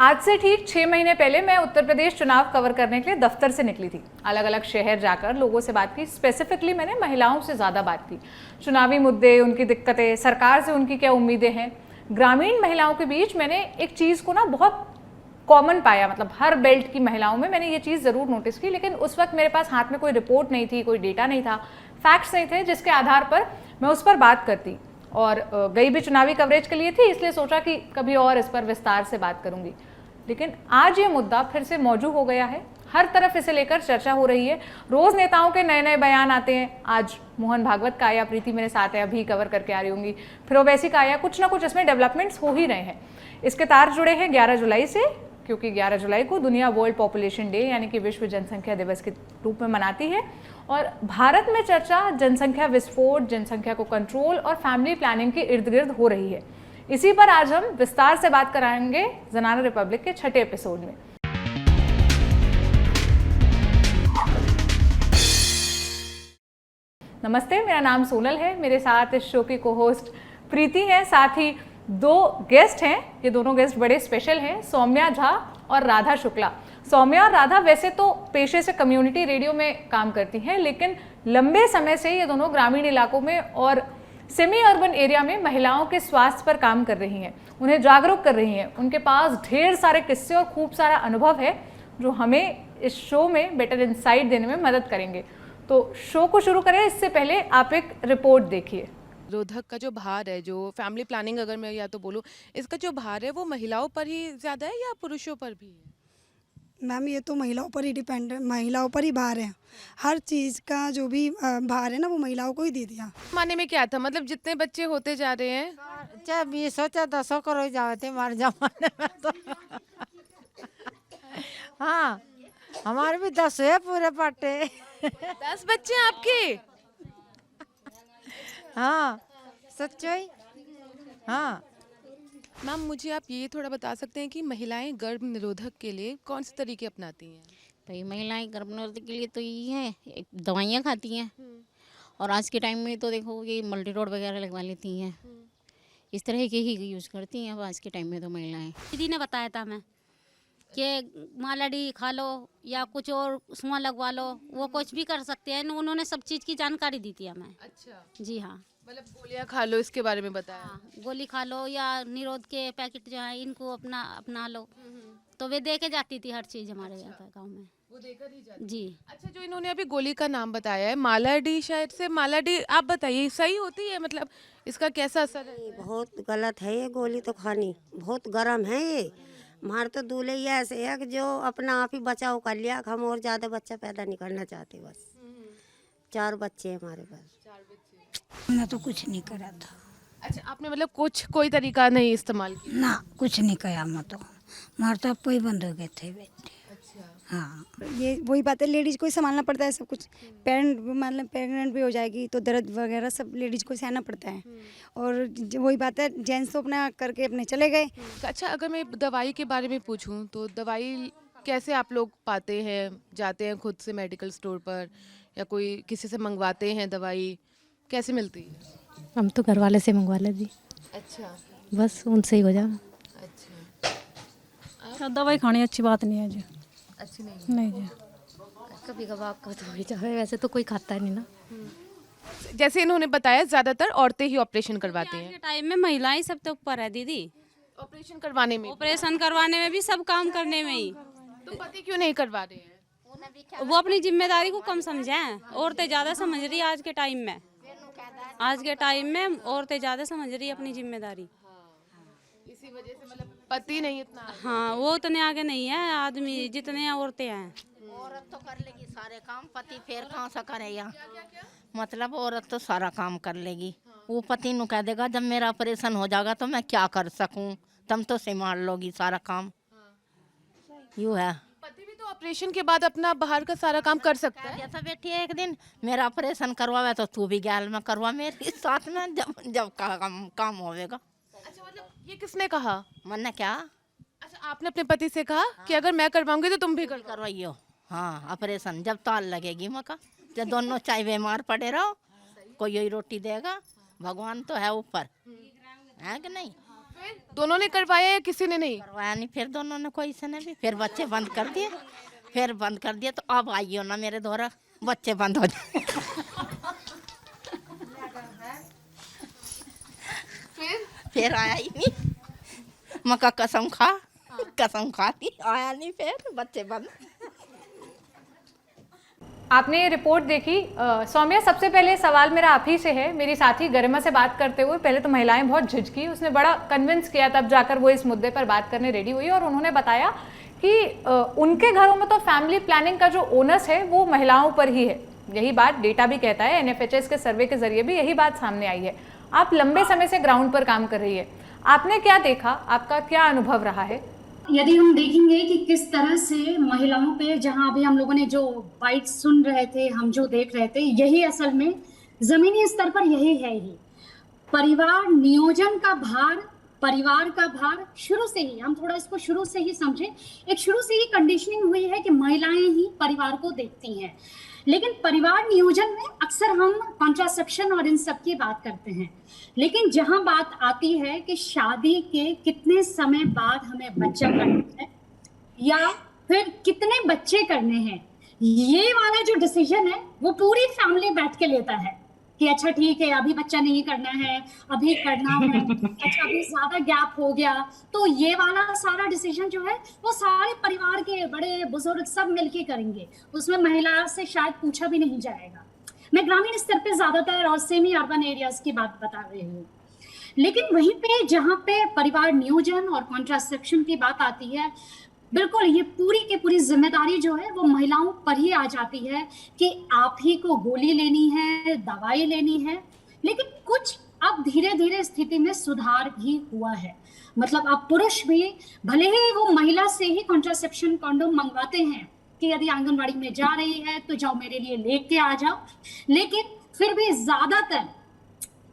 आज से ठीक 6 महीने पहले मैं उत्तर प्रदेश चुनाव कवर करने के लिए दफ्तर से निकली थी। अलग अलग शहर जाकर लोगों से बात की। स्पेसिफिकली मैंने महिलाओं से ज़्यादा बात की। चुनावी मुद्दे, उनकी दिक्कतें, सरकार से उनकी क्या उम्मीदें हैं। ग्रामीण महिलाओं के बीच मैंने एक चीज़ को ना बहुत कॉमन पाया, मतलब हर बेल्ट की महिलाओं में मैंने ये चीज़ ज़रूर नोटिस की। लेकिन उस वक्त मेरे पास हाथ में कोई रिपोर्ट नहीं थी, कोई डेटा नहीं था, फैक्ट्स नहीं थे जिसके आधार पर मैं उस पर बात करती। और गई भी चुनावी कवरेज के लिए थी, इसलिए सोचा कि कभी और इस पर विस्तार से बात करूंगी। लेकिन आज ये मुद्दा फिर से मौजू हो गया है। हर तरफ इसे लेकर चर्चा हो रही है। रोज नेताओं के नए नए बयान आते हैं। आज मोहन भागवत का आया, प्रीति मेरे साथ है, अभी कवर करके आ रही होंगी, फिर ओवैसी का आया। कुछ ना कुछ इसमें डेवलपमेंट्स हो ही रहे हैं। इसके तार जुड़े हैं 11 जुलाई से, क्योंकि 11 जुलाई को दुनिया वर्ल्ड पॉपुलेशन डे यानी कि विश्व जनसंख्या दिवस के रूप में मनाती है। और भारत में चर्चा जनसंख्या विस्फोट, जनसंख्या को कंट्रोल और फैमिली प्लानिंग के इर्द गिर्द हो रही है। इसी पर आज हम विस्तार से बात कराएंगे ज़नाना रिपब्लिक के 6ठे एपिसोड में। नमस्ते, मेरा नाम सोनल है। मेरे साथ इस शो की को होस्ट प्रीति है, साथ ही 2 गेस्ट हैं। ये दोनों गेस्ट बड़े स्पेशल हैं, सौम्या झा और राधा शुक्ला। सौम्या और राधा वैसे तो पेशे से कम्युनिटी रेडियो में काम करती हैं, लेकिन लंबे समय से ये दोनों ग्रामीण इलाकों में और सेमी अर्बन एरिया में महिलाओं के स्वास्थ्य पर काम कर रही हैं, उन्हें जागरूक कर रही हैं। उनके पास ढेर सारे किस्से और खूब सारा अनुभव है जो हमें इस शो में बेटर इंसाइट देने में मदद करेंगे। तो शो को शुरू करें इससे पहले आप एक रिपोर्ट देखिए। निरोधक का जो भार है, जो फैमिली प्लानिंग अगर मैं या तो बोलूँ, इसका जो भार है वो महिलाओं पर ही ज़्यादा है या पुरुषों पर भी है? मैम ये तो महिलाओं पर ही डिपेंड है, महिलाओं पर ही भार है। हर चीज़ का जो भी भार है ना वो महिलाओं को ही दे दिया। माने में क्या था, मतलब जितने बच्चे होते जा रहे हैं, चाहे 20 हो चाहे 10 करो जावे थे हमारे जमाने में तो हाँ, हमारे भी 10 है पूरे पट्टे 10 बच्चे आपके? हाँ सच्चाई। हाँ मैम, मुझे आप ये थोड़ा बता सकते हैं कि महिलाएं गर्भ निरोधक के लिए कौन से तरीके अपनाती हैं? तो ये महिलाएं गर्भनिरोधक के लिए तो यही है, एक दवाइयाँ खाती हैं। और आज के टाइम में तो देखो ये मल्टी रोड वगैरह लगवा लेती हैं, इस तरह के ही यूज़ करती हैं अब आज के टाइम में तो महिलाएं। दीदी ने बताया था मैं कि मालाडी खा लो या कुछ और सुआ लगवा लो, वो कुछ भी कर सकते हैं। उन्होंने सब चीज़ की जानकारी दी थी हमें। अच्छा, जी हाँ। मतलब गोलियां खा लो, इसके बारे में बताया? हाँ, गोली खा लो या निरोध के पैकेट जो है इनको अपना लो। तो वे दे के जाती थी हर चीज़ हमारे यहाँ गाँव में, वो देकर ही जाती। जी। अच्छा, जो इन्होंने अभी गोली का नाम बताया है मालाडी, शायद से मालाडी, आप बताइए सही होती है, मतलब इसका कैसा असर है? बहुत गलत है ये गोली तो खानी, बहुत गर्म है ये। हमारे तो दूल्हे ही ऐसे है कि जो अपना आप ही बचाव कर लिया, हम और ज़्यादा बच्चा पैदा नहीं करना चाहते। बस 4 बच्चे हैं हमारे पास। मैं तो कुछ नहीं करा था अच्छा, आपने मतलब कोई तरीका नहीं इस्तेमाल किया? ना, कुछ नहीं करा। मैं तो हमारे तो आपको ही बंद हो गए थे बेटे। अच्छा, हाँ, ये वही बात है, लेडीज को ही संभालना पड़ता है सब कुछ। मतलब प्रेग्नेंट भी हो जाएगी तो दर्द वगैरह सब लेडीज को सहना पड़ता है। और वही बात है, जेंट्स तो अपना करके अपने चले गए। अच्छा, अगर मैं दवाई के बारे में पूछूं तो दवाई कैसे आप लोग पाते हैं? जाते हैं खुद से मेडिकल स्टोर पर या कोई किसी से मंगवाते हैं? दवाई कैसे मिलती है? हम तो घर वाले से मंगवा ले दी। अच्छा, बस उनसे ही हो जा। अच्छा, दवाई खानी अच्छी बात नहीं है जी। अच्छी नहीं? नहीं जी, कभी कभार आपका थोड़ी चाहे, वैसे तो कोई खाता नहीं ना। जैसे इन्होंने बताया ज़्यादातर औरतें ही ऑपरेशन करवाते आज हैं। के टाइम में महिलाएं सब तो ऊपर है दीदी। ऑपरेशन करवाने में ऑपरेशन करवाने में भी, सब काम करने में ही। तो पति क्यों नहीं करवा रहे हैं? वो अपनी जिम्मेदारी को कम समझें। औरतें ज़्यादा समझ रही है आज के टाइम में। आज के टाइम में औरतें ज़्यादा समझ रही है अपनी जिम्मेदारी। इसी वजह से मतलब पति नहीं इतना। हाँ, वो उतने आगे नहीं है आदमी जितने औरतें हैं। औरत तो कर लेगी सारे काम, पति फिर कहाँ से करेगा। मतलब औरत तो सारा काम कर लेगी। वो पति नु कह देगा जब मेरा ऑपरेशन हो जाएगा तो मैं क्या कर सकूं, तुम तो संभाल लोगी सारा काम। यूँ है। पति भी तो ऑपरेशन के बाद अपना बाहर का सारा काम कर सकता है। जैसा बैठी है एक दिन, मेरा ऑपरेशन करवावे तो तू भी गैल में करवा मेरे साथ में, जब काम होवेगा। अच्छा, मतलब ये किसने कहा? मन्ने क्या अच्छा, आपने अपने पति से कहा कि अगर मैं करवाऊंगी तो तुम भी कर। करवाइयो। हाँ, ऑपरेशन जब ताल लगेगी मका, जब दोनों चाय बीमार पड़े रहो, कोई यही रोटी देगा। भगवान तो है ऊपर, है कि नहीं? दोनों ने करवाया या किसी ने नहीं? करवाया नहीं, फिर दोनों ने कोई से ने भी, फिर बच्चे बंद कर दिए, फिर बंद कर दिया। तो अब आइयो ना मेरे द्वारा, बच्चे बंद हो जाए। फिर आया ही नहीं, मका कसम खाती आया नहीं, फिर बच्चे बंद। आपने ये रिपोर्ट देखी। सौम्या, सबसे पहले सवाल मेरा आप ही से है। मेरी साथी गरिमा से बात करते हुए पहले तो महिलाएं बहुत झिझकी, उसने बड़ा कन्विंस किया, तब जाकर वो इस मुद्दे पर बात करने रेडी हुई और उन्होंने बताया कि उनके घरों में तो फैमिली प्लानिंग का जो ओनस है वो महिलाओं पर ही है। यही बात डेटा भी कहता है, NFHS के सर्वे के जरिए भी यही बात सामने आई है। आप लंबे समय से ग्राउंड पर काम कर रही है, आपने क्या देखा, आपका क्या अनुभव रहा है? यदि हम देखेंगे कि किस तरह से महिलाओं पे, जहां अभी हम लोगों ने जो बाइट सुन रहे थे, हम जो देख रहे थे, यही असल में जमीनी स्तर पर यही है ही परिवार नियोजन का भार, परिवार का भार शुरू से ही, हम थोड़ा इसको शुरू से ही समझें, एक शुरू से ही कंडीशनिंग हुई है कि महिलाएं ही परिवार को देखती हैं। लेकिन परिवार नियोजन में अक्सर हम कॉन्ट्रासेप्शन और इन सब की बात करते हैं, लेकिन जहां बात आती है कि शादी के कितने समय बाद हमें बच्चा करना है या फिर कितने बच्चे करने हैं, ये वाला जो डिसीजन है वो पूरी फैमिली बैठ के लेता है कि अच्छा ठीक है, अभी बच्चा नहीं करना है, अभी करना है, अच्छा अभी ज्यादा गैप हो गया। तो ये वाला सारा डिसीजन जो है वो सारे परिवार के बड़े बुजुर्ग सब मिलके करेंगे, उसमें महिला से शायद पूछा भी नहीं जाएगा। मैं ग्रामीण स्तर पे ज्यादातर और सेमी अर्बन एरियाज की बात बता रही हूँ, लेकिन वहीं पे जहाँ पे परिवार नियोजन और कॉन्ट्रासेप्शन की बात आती है, बिल्कुल ये पूरी की पूरी जिम्मेदारी जो है वो महिलाओं पर ही आ जाती है कि आप ही को गोली लेनी है, दवाई लेनी है। लेकिन कुछ अब धीरे धीरे स्थिति में सुधार भी हुआ है, मतलब अब पुरुष भी भले ही वो महिला से ही कॉन्ट्रासेप्शन कॉन्डोम मंगवाते हैं कि यदि आंगनबाड़ी में जा रही है तो जाओ मेरे लिए लेके आ जाओ, लेकिन फिर भी ज्यादातर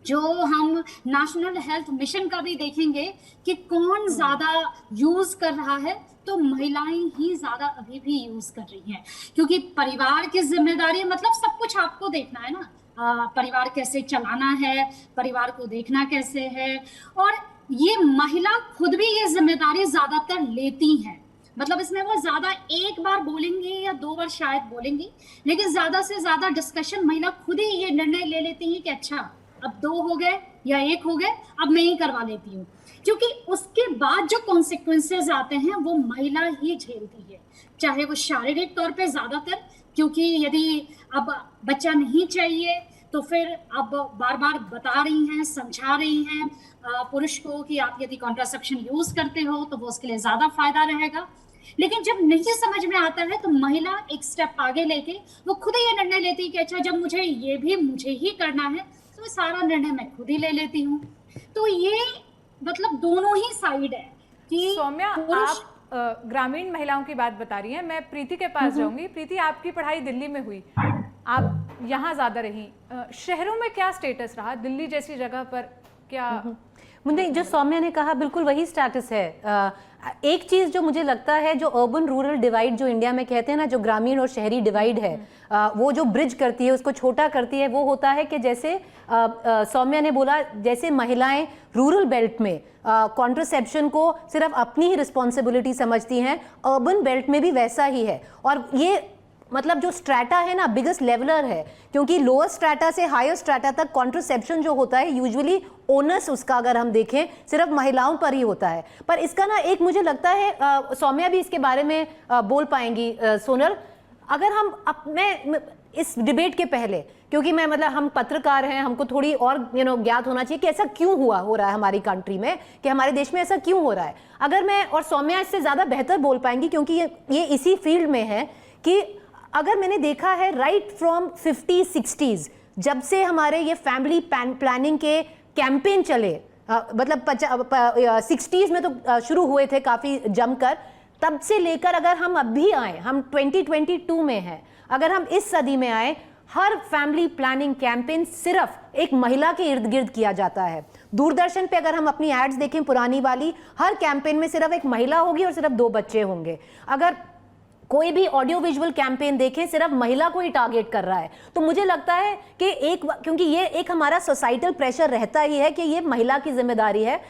जो हम नेशनल हेल्थ मिशन का भी देखेंगे कि कौन ज्यादा यूज कर रहा है, तो महिलाएं ही ज्यादा अभी भी यूज कर रही हैं, क्योंकि परिवार की जिम्मेदारी मतलब सब कुछ आपको देखना है ना, परिवार कैसे चलाना है, परिवार को देखना कैसे है, और ये महिला खुद भी ये जिम्मेदारी ज्यादातर लेती हैं। मतलब इसमें वो ज्यादा एक बार बोलेंगी या 2 बार शायद बोलेंगी, लेकिन ज्यादा से ज्यादा डिस्कशन महिला खुद ही ये निर्णय ले लेती है कि अच्छा अब 2 हो गए या 1 हो गए, अब मैं ही करवा लेती हूँ, क्योंकि उसके बाद जो कॉन्सिक्वेंसेज आते हैं वो महिला ही झेलती है, चाहे वो शारीरिक तौर पे ज्यादातर, क्योंकि यदि अब बच्चा नहीं चाहिए तो फिर अब बार बार बता रही हैं, समझा रही हैं पुरुष को कि आप यदि कॉन्ट्रासेप्शन यूज करते हो तो वो उसके लिए ज्यादा फायदा रहेगा। लेकिन जब नहीं समझ में आता है तो महिला एक स्टेप आगे लेके वो खुद ही ये निर्णय लेती है कि अच्छा जब मुझे ये भी मुझे ही करना है तो सारा निर्णय मैं खुद ही ले लेती हूँ। तो ये मतलब दोनों ही साइड है कि सौम्या, आप ग्रामीण महिलाओं की बात बता रही हैं, मैं प्रीति के पास जाऊंगी। प्रीति, आपकी पढ़ाई दिल्ली में हुई, आप यहाँ ज्यादा रही, शहरों में क्या स्टेटस रहा, दिल्ली जैसी जगह पर क्या? मुझे जो सौम्या ने कहा बिल्कुल वही स्टेटस है। एक चीज़ जो मुझे लगता है, जो अर्बन रूरल डिवाइड जो इंडिया में कहते हैं ना, जो ग्रामीण और शहरी डिवाइड है, वो जो ब्रिज करती है, उसको छोटा करती है, वो होता है कि जैसे सौम्या ने बोला, जैसे महिलाएं रूरल बेल्ट में कॉन्ट्रासेप्शन को सिर्फ अपनी ही रिस्पॉन्सिबिलिटी समझती हैं, अर्बन बेल्ट में भी वैसा ही है। और ये मतलब जो स्ट्रैटा है ना, बिगेस्ट लेवलर है, क्योंकि लोअर स्ट्रैटा से हायर स्ट्रैटा तक कॉन्ट्रासेप्शन जो होता है यूजुअली ओनस उसका अगर हम देखें सिर्फ महिलाओं पर ही होता है। पर इसका ना एक मुझे लगता है, सौम्या भी इसके बारे में बोल पाएंगी, सोनल, अगर हम मैं इस डिबेट के पहले, क्योंकि मैं मतलब हम पत्रकार हैं, हमको थोड़ी और ज्ञात होना चाहिए कि ऐसा क्यों हो रहा है हमारी कंट्री में, कि हमारे देश में ऐसा क्यों हो रहा है। अगर मैं और सौम्या इससे ज़्यादा बेहतर बोल पाएंगी, क्योंकि ये इसी फील्ड में है, कि अगर मैंने देखा है राइट फ्रॉम 50-60s, जब से हमारे ये फैमिली प्लानिंग के कैंपेन चले, मतलब 60s में तो शुरू हुए थे काफ़ी जमकर, तब से लेकर अगर हम अब भी आए, हम 2022 में हैं, अगर हम इस सदी में आए, हर फैमिली प्लानिंग कैंपेन सिर्फ एक महिला के इर्द गिर्द किया जाता है। दूरदर्शन पे अगर हम अपनी एड्स देखें पुरानी वाली, हर कैंपेन में सिर्फ एक महिला होगी और सिर्फ 2 बच्चे होंगे। अगर कोई भी ऑडियो विजुअल कैंपेन देखें सिर्फ महिला को ही टारगेट कर रहा है। तो मुझे लगता है कि क्योंकि ये एक हमारा सोसाइटल प्रेशर रहता ही है कि ये महिला की जिम्मेदारी है,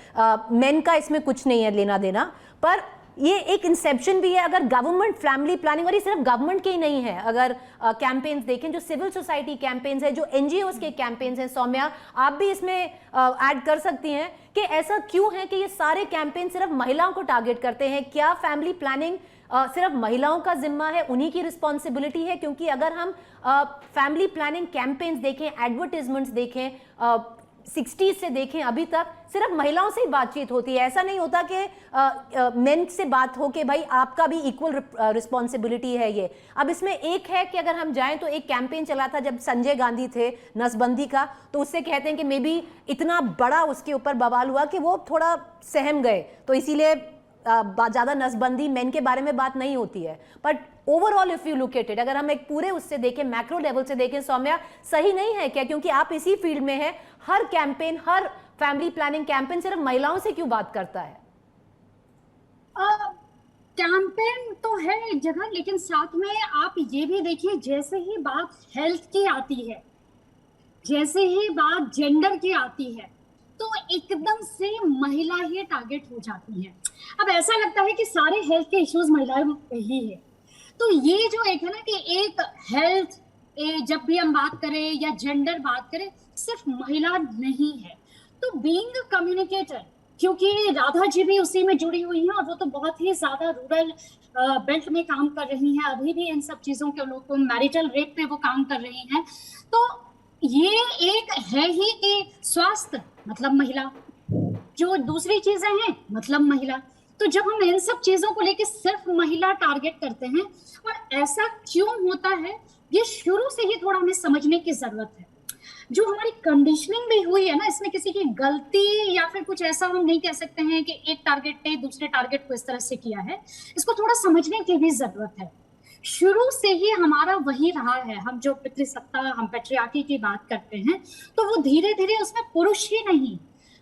मेन का इसमें कुछ नहीं है लेना देना, पर ये एक इंसेप्शन भी है। अगर गवर्नमेंट फैमिली प्लानिंग, और ये सिर्फ गवर्नमेंट के ही नहीं है, अगर कैंपेन्स देखें जो सिविल सोसाइटी कैंपेन्स है, जो एनजीओज के कैंपेन्स हैं, सौम्या आप भी इसमें ऐड कर सकती हैं कि ऐसा क्यों है कि ये सारे कैंपेन सिर्फ महिलाओं को टारगेट करते हैं? क्या फैमिली प्लानिंग सिर्फ महिलाओं का जिम्मा है, उन्हीं की रिस्पॉन्सिबिलिटी है? क्योंकि अगर हम फैमिली प्लानिंग कैंपेन्स देखें, एडवर्टीजमेंट्स देखें, 60s से देखें अभी तक सिर्फ महिलाओं से ही बातचीत होती है। ऐसा नहीं होता कि मेन से बात हो कि भाई आपका भी इक्वल रिस्पॉन्सिबिलिटी है ये। अब इसमें एक है कि अगर हम जाएं तो एक कैंपेन चला था जब संजय गांधी थे नसबंदी का, तो उससे कहते हैं कि मे बी इतना बड़ा उसके ऊपर बवाल हुआ कि वो थोड़ा सहम गए, तो इसीलिए ज़्यादा नसबंदी मेन के बारे में बात नहीं होती है। But overall if you look at it, अगर हम एक पूरे उससे देखें, मैक्रो लेवल से देखें, सौम्या सही नहीं है क्या? क्योंकि आप इसी फील्ड में है, हर कैंपेन, हर फैमिली प्लानिंग कैंपेन सिर्फ महिलाओं से क्यों बात करता है? कैंपेन तो है एक जगह, लेकिन साथ में आप ये भी देखिए, जैसे ही बात हेल्थ की आती है, जैसे ही बात जेंडर की आती है, तो एकदम से महिला ही टारगेट हो जाती है। अब ऐसा लगता है कि सारे हेल्थ के इश्यूज महिलाएं पे ही है। तो ये जो एक है ना कि एक हेल्थ जब भी हम बात करें या जेंडर बात करें, सिर्फ महिला नहीं है। तो बीइंग अ कम्युनिकेटर, क्योंकि राधा जी भी उसी में जुड़ी हुई हैं और वो तो बहुत ही ज्यादा रूरल बेल्ट में काम कर रही हैं, अभी भी इन सब चीजों के लोगों को, मैरिटल रेप पे वो काम कर रही हैं। तो ये एक है ही कि स्वास्थ्य मतलब महिला, जो दूसरी चीजें हैं मतलब महिला। तो जब हम इन सब चीजों को लेके सिर्फ महिला टारगेट करते हैं, और ऐसा क्यों होता है, ये शुरू से ही थोड़ा हमें समझने की जरूरत है। जो हमारी कंडीशनिंग भी हुई है ना, इसमें किसी की गलती या फिर कुछ ऐसा हम नहीं कह सकते हैं कि एक टारगेट ने दूसरे टारगेट को इस तरह से किया है। इसको थोड़ा समझने की भी जरूरत है। शुरू से ही हमारा वही रहा है। हम जो पितृसत्ता, हम पैट्रियार्की की बात करते हैं, तो वो धीरे धीरे उसमें पुरुष ही नहीं,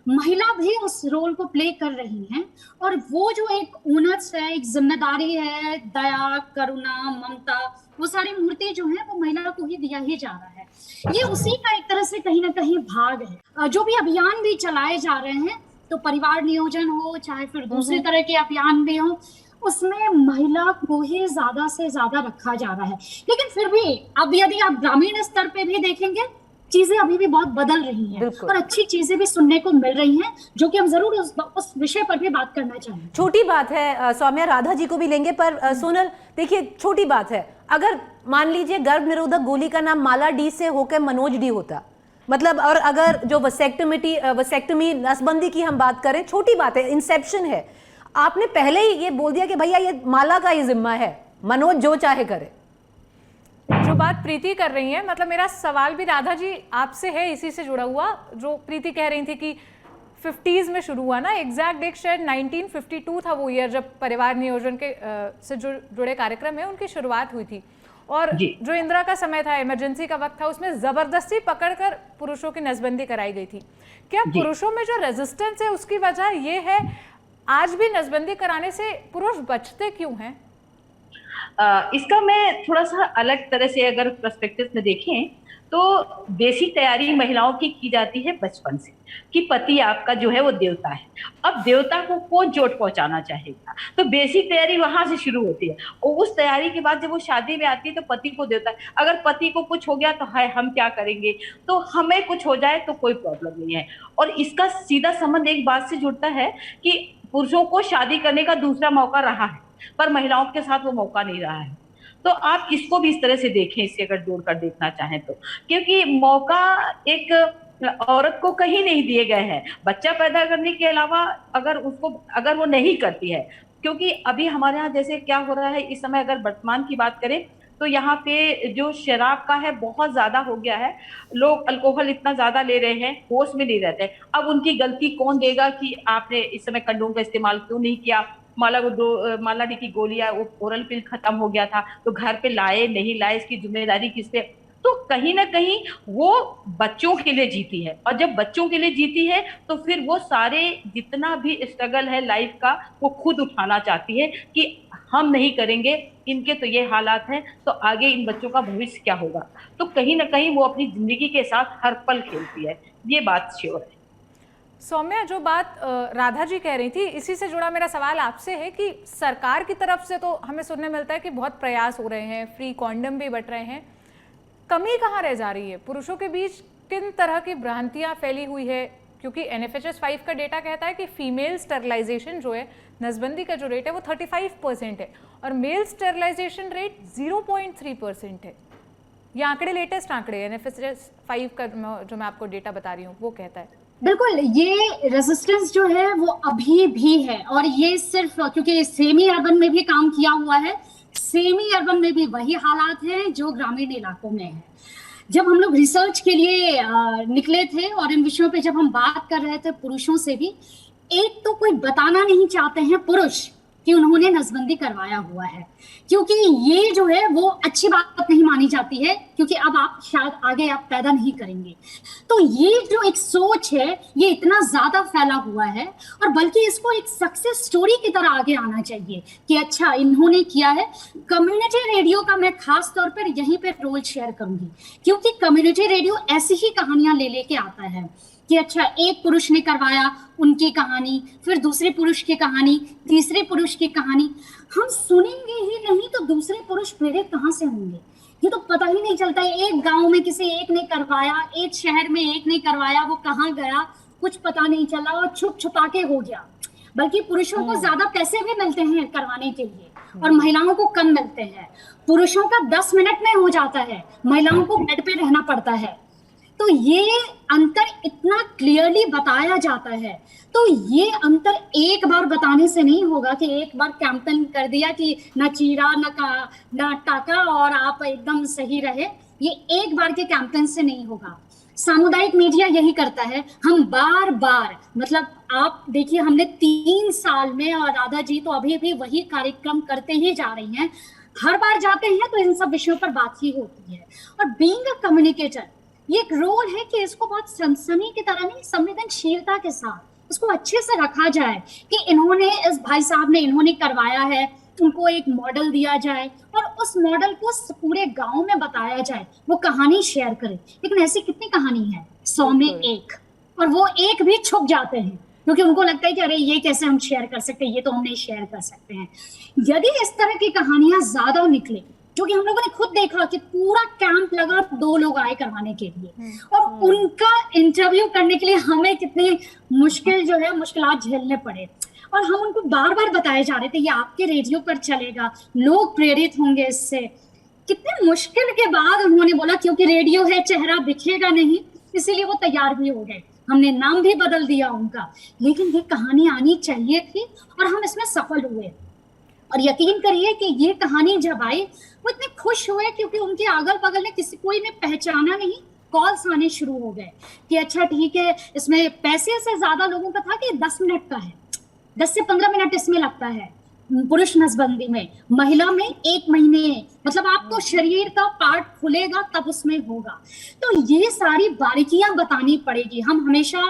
महिला भी उस रोल को प्ले कर रही हैं। और वो जो एक ओनर्स है, एक जिम्मेदारी है, दया, करुणा, ममता, वो सारी मूर्ति जो है वो महिला को ही दिया ही जा रहा है। ये उसी का एक तरह से कहीं ना कहीं भाग है। जो भी अभियान भी चलाए जा रहे हैं, तो परिवार नियोजन हो, चाहे फिर दूसरी तरह के अभियान भी हो, उसमें महिला को ही ज्यादा से ज्यादा रखा जा रहा है। लेकिन फिर भी अब यदि आप ग्रामीण स्तर पे भी देखेंगे, चीजें अभी भी बहुत बदल रही हैं और अच्छी चीजें भी सुनने को मिल रही हैं, जो कि हम जरूर उस विषय पर भी बात करना चाहेंगे। छोटी बात है सौम्या, राधा जी को भी लेंगे, पर सोनल देखिए छोटी बात है, अगर मान लीजिए गर्भ निरोधक गोली का नाम माला डी से होकर मनोज डी होता, मतलब, और अगर जो वसेक्टमी नसबंदी की हम बात करें, छोटी बात है, इंसेप्शन है, आपने पहले ही ये बोल दिया कि भैया ये माला का ही जिम्मा है, मनोज जो चाहे करे। जो बात प्रीति कर रही है, मतलब मेरा सवाल भी राधा जी आपसे है, इसी से जुड़ा हुआ। जो प्रीति कह रही थी कि 50s में शुरू हुआ ना, एग्जैक्ट डेट शायद 1952 था वो ईयर, जब परिवार नियोजन के से जुड़े कार्यक्रम है उनकी शुरुआत हुई थी। और जो इंदिरा का समय था, इमरजेंसी का वक्त था, उसमें जबरदस्ती पकड़कर पुरुषों की नसबंदी कराई गई थी। क्या पुरुषों में जो रेजिस्टेंस है उसकी वजह ये है, आज भी नसबंदी कराने से पुरुष बचते क्यों हैं? इसका मैं थोड़ा सा अलग तरह से अगर पर्सपेक्टिव में देखें तो बेसिक तैयारी महिलाओं की जाती है बचपन से कि पति आपका जो है वो देवता है। अब देवता को कौन चोट पहुंचाना चाहेगा, तो बेसिक तैयारी वहां से शुरू होती है। और उस तैयारी के बाद जब वो शादी में आती है तो पति को देवता, अगर पति को कुछ हो गया तो है हम क्या करेंगे, तो हमें कुछ हो जाए तो कोई प्रॉब्लम नहीं है। और इसका सीधा संबंध एक बात से जुड़ता है कि पुरुषों को शादी करने का दूसरा मौका रहा है, पर महिलाओं के साथ वो मौका नहीं रहा है। तो आप इसको भी इस तरह से देखें, इससे अगर जोड़कर देखना चाहें तो, क्योंकि मौका एक औरत को कहीं नहीं दिए गए हैं बच्चा पैदा करने के अलावा, अगर वो नहीं करती है। क्योंकि अभी हमारे यहाँ जैसे क्या हो रहा है इस समय, अगर वर्तमान की बात करें तो यहाँ पे जो शराब का है बहुत ज्यादा हो गया है, लोग अल्कोहल इतना ज्यादा ले रहे हैं, होश में नहीं रहते। अब उनकी गलती कौन देगा कि आपने इस समय कंडोम का इस्तेमाल क्यों नहीं किया, माला डी की गोलियां, वो ओरल पिल खत्म हो गया था तो घर पे लाए नहीं लाए, इसकी जिम्मेदारी किस पे? तो कहीं ना कहीं वो बच्चों के लिए जीती है, और जब बच्चों के लिए जीती है तो फिर वो सारे जितना भी स्ट्रगल है लाइफ का वो खुद उठाना चाहती है कि हम नहीं करेंगे, इनके तो ये हालात हैं, तो आगे इन बच्चों का भविष्य क्या होगा। तो कहीं ना कहीं वो अपनी जिंदगी के साथ हर पल खेलती है, ये बात श्योर है। सौम्या, जो बात राधा जी कह रही थी, इसी से जुड़ा मेरा सवाल आपसे है कि सरकार की तरफ से तो हमें सुनने मिलता है कि बहुत प्रयास हो रहे हैं, फ्री कॉन्डम भी बट रहे हैं, कमी कहाँ रह जा रही है? पुरुषों के बीच किन तरह की भ्रांतियां फैली हुई है? क्योंकि NFHS 5 का डेटा कहता है कि फीमेल स्टरलाइजेशन जो है, नसबंदी का जो रेट है वो 35% है और मेल स्टरलाइजेशन रेट 0.3% है। ये आंकड़े लेटेस्ट आंकड़े NFHS 5 का जो मैं आपको डेटा बता रही हूँ वो कहता है। बिल्कुल, ये रेजिस्टेंस जो है वो अभी भी है और ये सिर्फ क्योंकि सेमी अर्बन में भी काम किया हुआ है, सेमी अर्बन में भी वही हालात हैं जो ग्रामीण इलाकों में है। जब हम लोग रिसर्च के लिए निकले थे और इन विषयों पे जब हम बात कर रहे थे पुरुषों से भी, एक तो कोई बताना नहीं चाहते हैं पुरुष कि उन्होंने नसबंदी करवाया हुआ है, क्योंकि ये जो है वो अच्छी बात नहीं मानी जाती है, क्योंकि अब आप शायद आगे आप पैदा नहीं करेंगे। तो ये जो एक सोच है ये इतना ज्यादा फैला हुआ है और बल्कि इसको एक सक्सेस स्टोरी की तरह आगे आना चाहिए कि अच्छा इन्होंने किया है। कम्युनिटी रेडियो का मैं खास तौर पर यहीं पे रोल शेयर करूंगी, क्योंकि कम्युनिटी रेडियो ऐसी ही कहानियां लेके आता है कि अच्छा एक पुरुष ने करवाया, उनकी कहानी, फिर दूसरे पुरुष की कहानी, तीसरे पुरुष की कहानी। हम सुनेंगे ही नहीं तो दूसरे पुरुष प्रेरित कहाँ से होंगे? ये तो पता ही नहीं चलता है। एक गांव में किसी एक ने करवाया, एक शहर में एक ने करवाया, वो कहाँ गया कुछ पता नहीं चला और छुप छुपा के हो गया। बल्कि पुरुषों को ज्यादा पैसे भी मिलते हैं करवाने के लिए और महिलाओं को कम मिलते हैं। पुरुषों का 10 मिनट में हो जाता है, महिलाओं को बेड पे रहना पड़ता है। तो ये अंतर इतना क्लियरली बताया जाता है। तो ये अंतर एक बार बताने से नहीं होगा कि एक बार कैंपेन कर दिया कि ना चीरा ना टाका और आप एकदम सही रहे। ये एक बार के कैंपेन से नहीं होगा। सामुदायिक मीडिया यही करता है। हम बार बार, मतलब आप देखिए, हमने 3 साल में, और राधा जी तो अभी भी वही कार्यक्रम करते ही जा रही हैं। हर बार जाते हैं तो इन सब विषयों पर बात ही होती है। और बीइंग अ कम्युनिकेटर, ये एक रोल है कि इसको बहुत सनसनी की तरह नहीं, संवेदनशीलता के साथ इसको अच्छे से रखा जाए कि इन्होंने, इस भाई साहब ने इन्होंने करवाया है, उनको एक मॉडल दिया जाए और उस मॉडल को पूरे गांव में बताया जाए, वो कहानी शेयर करे। लेकिन ऐसी कितनी कहानी है, 100 में 1, और वो एक भी छुप जाते हैं क्योंकि उनको लगता है कि अरे ये कैसे हम शेयर कर सकते हैं, ये तो हम नहीं शेयर कर सकते हैं। यदि इस तरह की कहानियां ज्यादा निकले, जो कि हम लोगों ने खुद देखा कि पूरा कैंप लगा, 2 लोग आए करवाने के लिए और उनका इंटरव्यू करने के लिए हमें कितनी मुश्किलात झेलने पड़े और हम उनको बार बार बताए जा रहे थे ये आपके रेडियो पर चलेगा, लोग प्रेरित होंगे इससे। कितने मुश्किल के बाद उन्होंने बोला, क्योंकि रेडियो है, चेहरा दिखेगा नहीं, इसीलिए वो तैयार भी हो गए। हमने नाम भी बदल दिया उनका, लेकिन ये कहानी आनी चाहिए थी और हम इसमें सफल हुए। और यकीन करिए कि ये कहानी जब आई, वो इतने खुश हुए क्योंकि उनके अगल बगल में कोई ने पहचाना नहीं। कॉल्स आने शुरू हो गए कि अच्छा ठीक है, इसमें पैसे से ज्यादा लोगों का था कि 10 मिनट का है, 10 से 15 मिनट इसमें लगता है पुरुष नसबंदी में, महिला में 1 महीने, मतलब आपको शरीर का पार्ट खुलेगा तब उसमें होगा। तो ये सारी बारीकियां बतानी पड़ेगी। हम हमेशा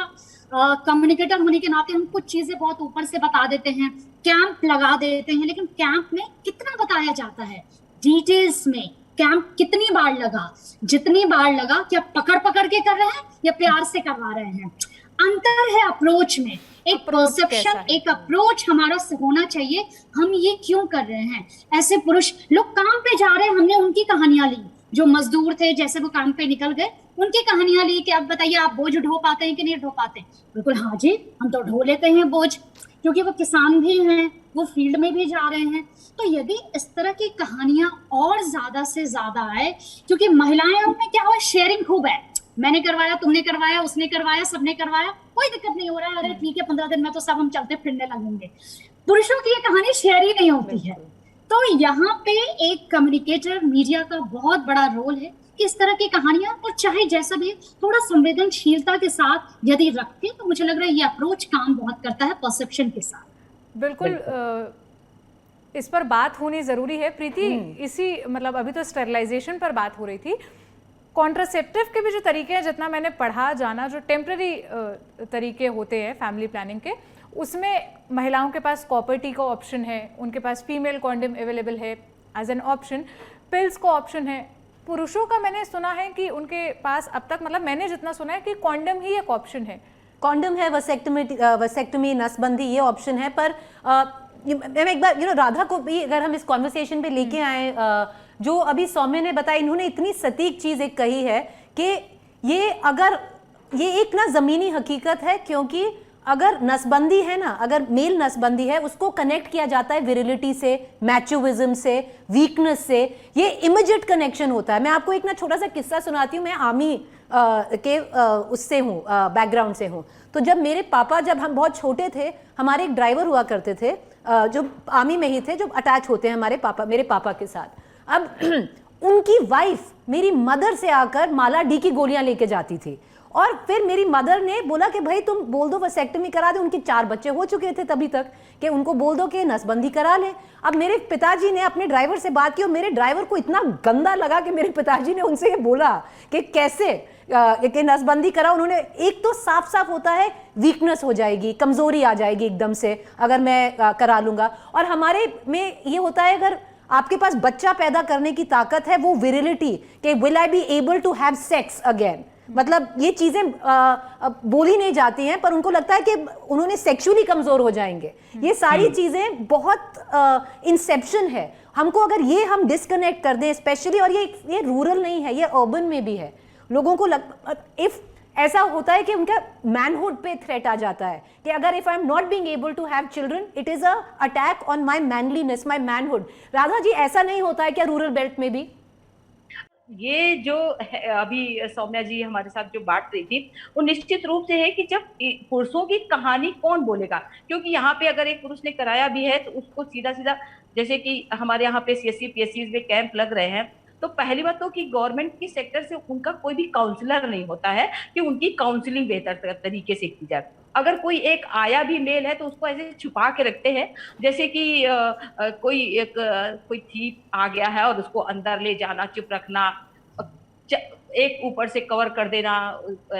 कम्युनिकेटर होने के नाते हम कुछ चीजें बहुत ऊपर से बता देते हैं, कैंप लगा देते हैं, लेकिन कैंप में कितना बताया जाता है डिटेल्स में? कैंप कितनी बार लगा, जितनी बार लगा, क्या पकड़ पकड़ के कर रहे हैं या प्यार से करवा रहे हैं? अंतर है अप्रोच में, एक परसेप्शन, एक अप्रोच हमारा होना चाहिए। हम ये क्यों कर रहे हैं? ऐसे पुरुष लोग काम पे जा रहे हैं, हमने उनकी कहानियां ली, जो मजदूर थे जैसे वो काम पे निकल गए, उनकी कहानियां ली कि अब बताइए आप बोझ ढो पाते हैं कि नहीं ढो पाते? बिल्कुल हाँ जी, हम तो ढो लेते हैं बोझ, क्योंकि वो किसान भी हैं, वो फील्ड में भी जा रहे हैं। तो यदि इस तरह की कहानियां और ज्यादा से ज्यादा आए, क्योंकि महिलाएं में क्या हुआ, शेयरिंग खूब है, मैंने करवाया, तुमने करवाया, उसने करवाया, सबने करवाया, कोई दिक्कत नहीं हो रहा है, अरे ठीक है 15 दिन में तो सब हम चलते फिरने लगेंगे। पुरुषों की ये कहानी शेयर ही नहीं होती है। तो यहाँ पे एक कम्युनिकेटर मीडिया का बहुत बड़ा रोल है कि इस तरह की कहानियां, और चाहे जैसा भी, थोड़ा संवेदनशीलता के साथ यदि रखते तो मुझे लग रहा है ये अप्रोच काम बहुत करता है परसेप्शन के साथ। बिल्कुल, इस पर बात होनी जरूरी है। प्रीति, इसी मतलब अभी तो स्टेरिलाइजेशन पर बात हो रही थी, कॉन्ट्रासेप्टिव के भी जो तरीके हैं, जितना मैंने पढ़ा जाना, जो टेम्पररी तरीके होते हैं फैमिली प्लानिंग के, उसमें महिलाओं के पास कॉपर टी का ऑप्शन है, उनके पास फीमेल कॉन्डम अवेलेबल है एज एन ऑप्शन, पिल्स का ऑप्शन है। पुरुषों का मैंने सुना है कि उनके पास अब तक, मतलब मैंने जितना सुना है कि कॉन्डम ही एक ऑप्शन है। कॉन्डम है, वसेक्टमी, नसबंदी, ये ऑप्शन है। पर मैं एक बार राधा को भी अगर हम इस कॉन्वर्सेशन पे लेके आए, जो अभी सौम्य ने बताया, इन्होंने इतनी सटीक चीज़ एक कही है कि ये एक ना ज़मीनी हकीकत है, क्योंकि अगर नसबंदी है ना, अगर मेल नसबंदी है, उसको कनेक्ट किया जाता है विरिलिटी से, मैचोविज्म से, वीकनेस से, ये इमीडिएट कनेक्शन होता है। मैं आपको एक ना छोटा सा किस्सा सुनाती हूँ। मैं आर्मी के उससे हूँ, बैकग्राउंड से हूँ। तो जब मेरे पापा, जब हम बहुत छोटे थे, हमारे एक ड्राइवर हुआ करते थे जो आर्मी में ही थे, जो अटैच होते हैं मेरे पापा के साथ। अब उनकी वाइफ मेरी मदर से आकर माला डी की गोलियां लेके जाती थी, और फिर मेरी मदर ने बोला कि भाई तुम बोल दो वसेक्टमी करा दे। उनके 4 बच्चे हो चुके थे तभी तक, कि उनको बोल दो कि नसबंदी करा ले। अब मेरे पिताजी ने अपने ड्राइवर से बात की, और मेरे ड्राइवर को इतना गंदा लगा कि मेरे पिताजी ने उनसे ये बोला कि कैसे कि नसबंदी करा। उन्होंने, एक तो साफ साफ होता है वीकनेस हो जाएगी, कमजोरी आ जाएगी एकदम से अगर मैं करा लूंगा। और हमारे में ये होता है, अगर आपके पास बच्चा पैदा करने की ताकत है, वो विरिलिटी कि will I be able to have sex again, मतलब ये चीजें बोली नहीं जाती हैं, पर उनको लगता है कि उन्होंने सेक्सुअली कमजोर हो जाएंगे। ये सारी चीजें बहुत इंसेप्शन है। हमको अगर ये हम डिस्कनेक्ट कर दें स्पेशली, और ये रूरल नहीं है, ये अर्बन में भी है। लोगों को इफ ऐसा होता है कि उनका मैनहुड पे थ्रेट आ जाता है कि अगर if I am not being able to have children, it is a attack on my manliness, my manhood. Radha ji, ऐसा नहीं होता है क्या रूरल बेल्ट में भी? ये जो अभी सौम्या जी हमारे साथ जो बात रही थी, वो निश्चित रूप से है कि जब पुरुषों की कहानी कौन बोलेगा, क्योंकि यहाँ पे अगर एक पुरुष ने कराया भी है तो उसको सीधा सीधा, जैसे कि हमारे यहाँ पे CSC PSCs में कैंप लग रहे हैं, तो पहली बात तो कि गवर्नमेंट की सेक्टर से उनका कोई भी काउंसलर नहीं होता है कि उनकी काउंसलिंग बेहतर तरीके से की जाए। अगर कोई एक आया भी मेल है तो उसको ऐसे छुपा के रखते हैं, जैसे कि कोई थीप आ गया है और उसको अंदर ले जाना, चुप रखना, एक ऊपर से कवर कर देना,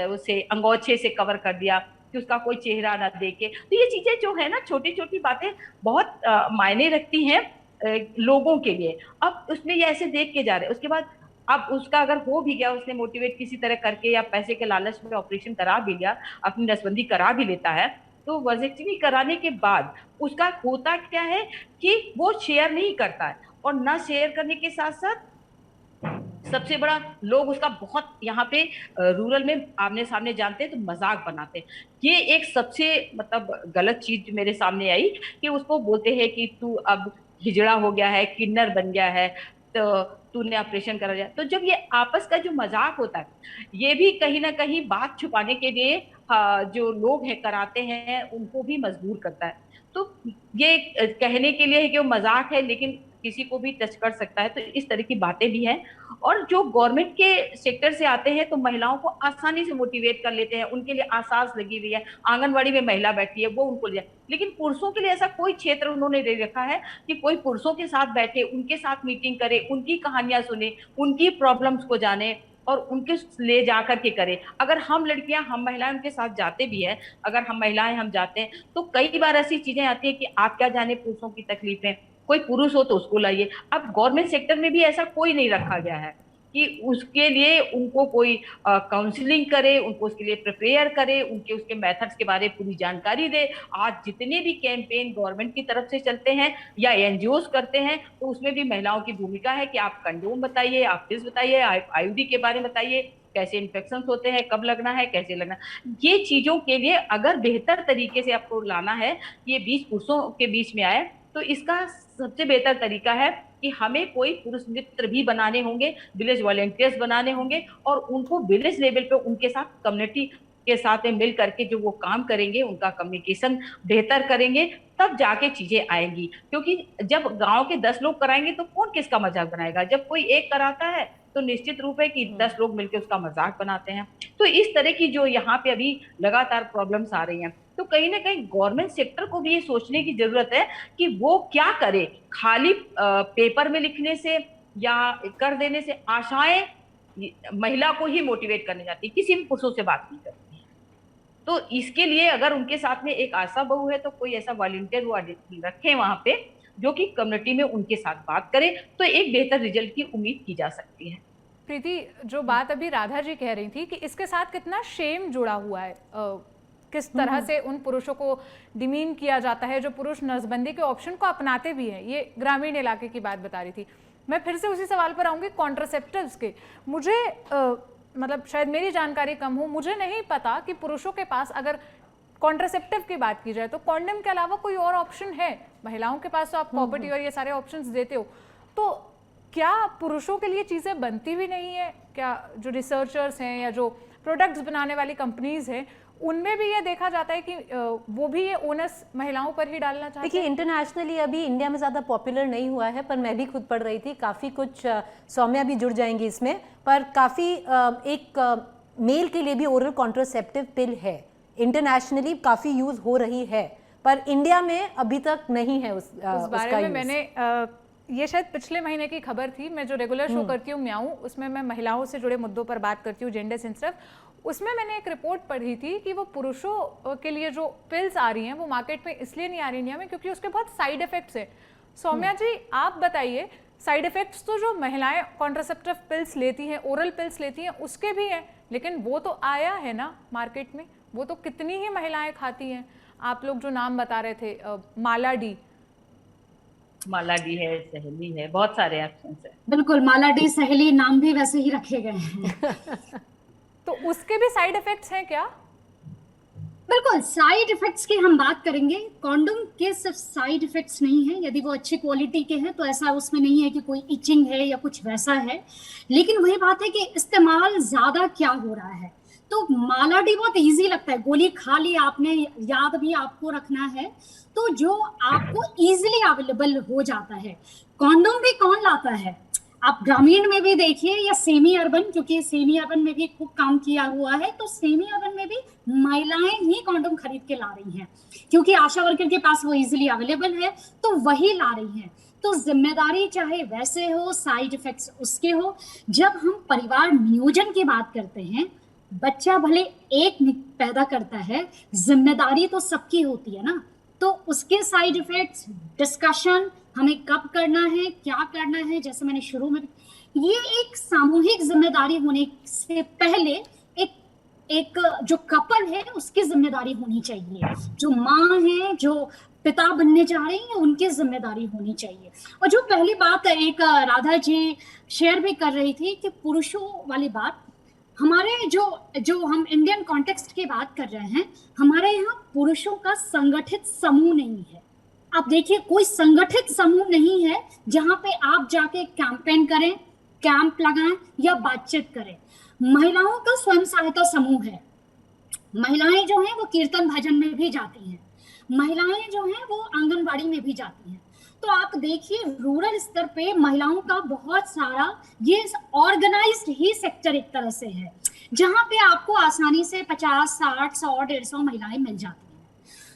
उसे अंगोछे से कवर कर दिया कि उसका कोई चेहरा ना देखे। तो ये चीजें जो है ना, छोटी छोटी बातें बहुत मायने रखती हैं लोगों के लिए। अब उसमें ये ऐसे देख के जा रहे हैं, उसके बाद अब उसका अगर हो भी गया, उसने मोटिवेट किसी तरह करके या पैसे के लालच में ऑपरेशन करा भी लिया, अपनी नसबंदी करा भी लेता है, तो वज़ेक्टमी कराने के बाद उसका होता क्या है कि वो शेयर नहीं करता है, और ना शेयर करने के साथ साथ सबसे बड़ा, लोग उसका बहुत यहाँ पे रूरल में आमने सामने जानते हैं तो मजाक बनाते हैं। ये एक सबसे मतलब गलत चीज मेरे सामने आई कि उसको बोलते हैं कि तू अब हिजड़ा हो गया है, किन्नर बन गया है, तो तूने ऑपरेशन करा दिया। तो जब ये आपस का जो मजाक होता है, ये भी कहीं ना कहीं बात छुपाने के लिए जो लोग हैं कराते हैं उनको भी मजबूर करता है। तो ये कहने के लिए है कि वो मजाक है, लेकिन किसी को भी टच कर सकता है। तो इस तरह की बातें भी हैं। और जो गवर्नमेंट के सेक्टर से आते हैं तो महिलाओं को आसानी से मोटिवेट कर लेते हैं, उनके लिए आसास लगी हुई है, आंगनवाड़ी में महिला बैठी है वो उनको ले। लेकिन पुरुषों के लिए ऐसा कोई क्षेत्र उन्होंने दे रखा है कि कोई पुरुषों के साथ बैठे, उनके साथ मीटिंग करे, उनकी कहानियां सुने, उनकी प्रॉब्लम्स को जाने और उनके ले जाकर के करें। अगर हम लड़कियां, हम महिलाएं उनके साथ जाते भी हैं, अगर हम महिलाएं हम जाते हैं तो कई बार ऐसी चीजें आती है कि आप क्या जाने पुरुषों की तकलीफें, कोई पुरुष हो तो उसको लाइए। अब गवर्नमेंट सेक्टर में भी ऐसा कोई नहीं रखा गया है कि उसके लिए उनको कोई काउंसलिंग करे, उनको उसके लिए प्रिपेयर करे, उनके उसके मेथड्स के बारे में पूरी जानकारी दे। आज जितने भी कैंपेन गवर्नमेंट की तरफ से चलते हैं या एनजीओज करते हैं, तो उसमें भी महिलाओं की भूमिका है कि आप कंडोम बताइए, आप पिल्स बताइए, IUD के बारे में बताइए, कैसे इन्फेक्शन होते हैं, कब लगना है, कैसे लगना। ये चीजों के लिए अगर बेहतर तरीके से आपको लाना है, ये बीच पुरुषों के बीच में आए, तो इसका सबसे बेहतर तरीका है कि हमें कोई पुरुष मित्र भी बनाने होंगे, विलेज वॉलेंटियर्स बनाने होंगे, और उनको विलेज लेवल पे उनके साथ कम्युनिटी के साथ में मिल करके जो वो काम करेंगे, उनका कम्युनिकेशन बेहतर करेंगे, तब जाके चीजें आएंगी। क्योंकि जब गांव के 10 लोग कराएंगे तो कौन किसका मजाक बनाएगा। जब कोई एक कराता है तो निश्चित रूप है कि 10 लोग मिलकर उसका मजाक बनाते हैं। तो इस तरह की जो यहाँ पे अभी लगातार प्रॉब्लम्स आ रही हैं, तो कहीं ना कहीं गवर्नमेंट सेक्टर को भी ये सोचने की जरूरत है कि वो क्या करे। खाली पेपर में लिखने से या कर देने से आशाएं महिला को ही मोटिवेट करने जाती है, किसी भी पुरुषों से बात नहीं करती। तो इसके लिए अगर उनके साथ में एक आशा बहू है तो कोई ऐसा वॉलंटियर वो रखें वहां पे जो कि कम्युनिटी में उनके साथ बात करे, तो एक बेहतर रिजल्ट की उम्मीद की जा सकती है। प्रीति, जो बात अभी राधा जी कह रही थी कि इसके साथ कितना शेम जुड़ा हुआ है, किस तरह से उन पुरुषों को डिमीन किया जाता है जो पुरुष नसबंदी के ऑप्शन को अपनाते भी हैं, ये ग्रामीण इलाके की बात बता रही थी। मैं फिर से उसी सवाल पर आऊंगी कॉन्ट्रासेप्टिव्स के। मुझे मतलब शायद मेरी जानकारी कम हो, मुझे नहीं पता कि पुरुषों के पास अगर कॉन्ट्रासेप्टिव की बात की जाए तो कॉन्डम के अलावा कोई और ऑप्शन है। महिलाओं के पास तो आप प्रॉपर्टी और ये सारे ऑप्शंस देते हो, तो क्या पुरुषों के लिए चीज़ें बनती भी नहीं है? क्या जो रिसर्चर्स हैं या जो प्रोडक्ट्स बनाने वाली कंपनीज हैं उनमें भी ये देखा जाता है कि वो भी ये ओनस महिलाओं पर ही डालना चाहते हैं? देखिए, इंटरनेशनली अभी इंडिया में ज़्यादा पॉपुलर नहीं हुआ है, पर मैं भी खुद पढ़ रही थी, काफ़ी कुछ सौम्या भी जुड़ जाएंगी इसमें, पर काफ़ी एक मेल के लिए भी ओरल कॉन्ट्रासेप्टिव पिल है, इंटरनेशनली काफ़ी यूज़ हो रही है, पर इंडिया में अभी तक नहीं है उस बारे में। मैंने ये शायद पिछले महीने की खबर थी, मैं जो रेगुलर शो करती हूँ म्याऊं, उसमें मैं महिलाओं से जुड़े मुद्दों पर बात करती हूँ, जेंडर सेंसिटिव। उसमें मैंने एक रिपोर्ट पढ़ी थी कि वो पुरुषों के लिए जो पिल्स आ रही हैं वो मार्केट में इसलिए नहीं आ रही इंडिया में क्योंकि उसके बहुत साइड इफेक्ट्स हैं। सौम्या जी, आप बताइए, साइड इफेक्ट्स तो जो महिलाएं कॉन्ट्रासेप्टिव पिल्स लेती हैं, ओरल पिल्स लेती हैं, उसके भी हैं, लेकिन वो तो आया है ना मार्केट में, वो तो कितनी ही महिलाएं खाती हैं। आप लोग जो नाम बता रहे थे, माला डी है, सहेली है, बहुत सारे ऑप्शंस है। बिल्कुल, माला डी, सहेली नाम भी वैसे ही रखे गए हैं। तो उसके भी साइड इफेक्ट्स हैं क्या? बिल्कुल, साइड इफेक्ट्स की हम बात करेंगे। कॉन्डोम के सिर्फ साइड इफेक्ट्स नहीं है, यदि वो अच्छी क्वालिटी के हैं तो ऐसा उसमें नहीं है कि कोई इचिंग है या कुछ वैसा है, लेकिन वही बात है कि इस्तेमाल ज्यादा क्या हो रहा है। तो माला डी बहुत इजी लगता है, गोली खा ली आपने, याद भी आपको रखना है, तो जो आपको इजीली अवेलेबल हो जाता है। कॉन्डोम भी कौन लाता है? आप ग्रामीण में भी देखिए या सेमी अर्बन, क्योंकि सेमी अर्बन में भी खूब काम किया हुआ है, तो सेमी अर्बन में भी महिलाएं ही कॉन्डोम खरीद के ला रही हैं, क्योंकि आशा वर्कर के पास वो इजीली अवेलेबल है तो वही ला रही हैं। तो जिम्मेदारी चाहे वैसे हो, साइड इफेक्ट्स उसके हो। जब हम परिवार नियोजन की बात करते हैं, बच्चा भले एक पैदा करता है, जिम्मेदारी तो सबकी होती है ना, तो उसके साइड इफेक्ट्स, डिस्कशन, हमें कब करना है, क्या करना है, जैसे मैंने शुरू में, ये एक सामूहिक जिम्मेदारी होने से पहले एक जो कपल है उसकी जिम्मेदारी होनी चाहिए। जो माँ है, जो पिता बनने जा रही हैं, उनकी जिम्मेदारी होनी चाहिए। और जो पहली बात एक राधा जी शेयर भी कर रही थी कि पुरुषों वाली बात, हमारे जो हम इंडियन कॉन्टेक्स्ट की बात कर रहे हैं, हमारे यहाँ पुरुषों का संगठित समूह नहीं है। आप देखिए, कोई संगठित समूह नहीं है जहां पे आप जाके कैंपेन करें, कैंप लगाएं या बातचीत करें। महिलाओं का स्वयं सहायता समूह है, महिलाएं जो हैं वो कीर्तन भजन में भी जाती हैं, महिलाएं जो हैं वो आंगनबाड़ी में भी जाती हैं। तो आप देखिए, रूरल स्तर पे महिलाओं का बहुत सारा ये ऑर्गेनाइज्ड ही सेक्टर एक तरह से है, जहां पे आपको आसानी से 50, 60, 100, 150 महिलाएं मिल जाती हैं।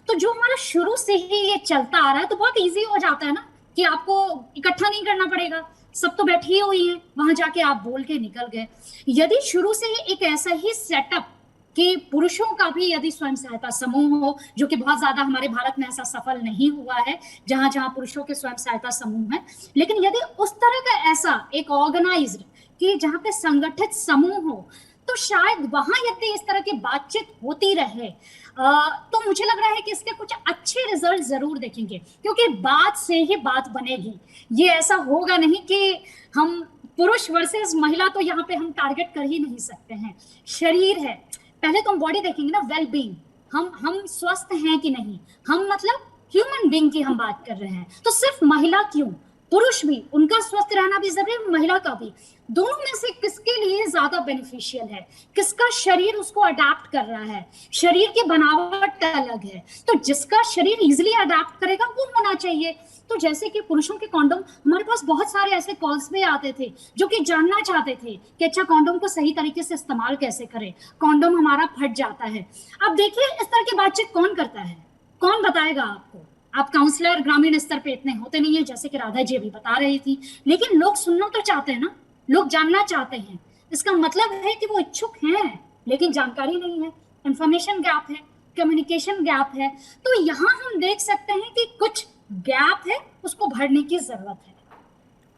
तो जो हमारा शुरू से ही ये चलता आ रहा है, तो बहुत इजी हो जाता है ना कि आपको इकट्ठा नहीं करना पड़ेगा, सब तो बैठी हुई है, वहां जाके आप बोल के निकल गए। यदि शुरू से ही एक ऐसा ही सेटअप कि पुरुषों का भी यदि स्वयं सहायता समूह हो, जो कि बहुत ज्यादा हमारे भारत में ऐसा सफल नहीं हुआ है, जहां जहां पुरुषों के स्वयं सहायता समूह है, लेकिन यदि उस तरह का ऐसा एक ऑर्गेनाइज्ड कि जहां पे संगठित समूह हो, तो शायद वहां यदि इस तरह की बातचीत होती रहे, तो मुझे लग रहा है कि इसके कुछ अच्छे रिजल्ट जरूर देखेंगे, क्योंकि बात से ही बात बनेगी। ये ऐसा होगा नहीं कि हम पुरुष वर्सेस महिला, तो यहाँ पे हम टारगेट कर ही नहीं सकते हैं। शरीर है, पहले तो हम बॉडी देखेंगे ना, वेल बीइंग, हम स्वस्थ हैं कि नहीं, हम मतलब ह्यूमन बीइंग की हम बात कर रहे हैं। तो सिर्फ महिला क्यों, पुरुष भी, उनका स्वस्थ रहना भी जरूरी है, महिला का भी। दोनों में से किसके लिए ज्यादा बेनिफिशियल है, किसका शरीर उसको अडेप्ट कर रहा है, शरीर की बनावट अलग है, तो जिसका शरीर इजिली अडेप्ट करेगा वो होना चाहिए। तो जैसे कि पुरुषों के कॉन्डोम, हमारे पास बहुत सारे ऐसे कॉल्स भी आते थे जो कि जानना चाहते थे कि अच्छा कॉन्डोम को सही तरीके से इस्तेमाल कैसे करें, कॉन्डोम हमारा फट जाता है। अब देखिए, इस तरह की बातचीत कौन करता है, कौन बताएगा आपको? आप काउंसलर ग्रामीण स्तर पे इतने होते नहीं है, जैसे कि राधा जी अभी बता रही थी, लेकिन लोग सुनना तो चाहते हैं ना, लोग जानना चाहते हैं। इसका मतलब है कि वो इच्छुक हैं, लेकिन जानकारी नहीं है। इंफॉर्मेशन गैप है, कम्युनिकेशन गैप है। तो यहाँ हम देख सकते हैं कि कुछ गैप है, उसको भरने की जरूरत है।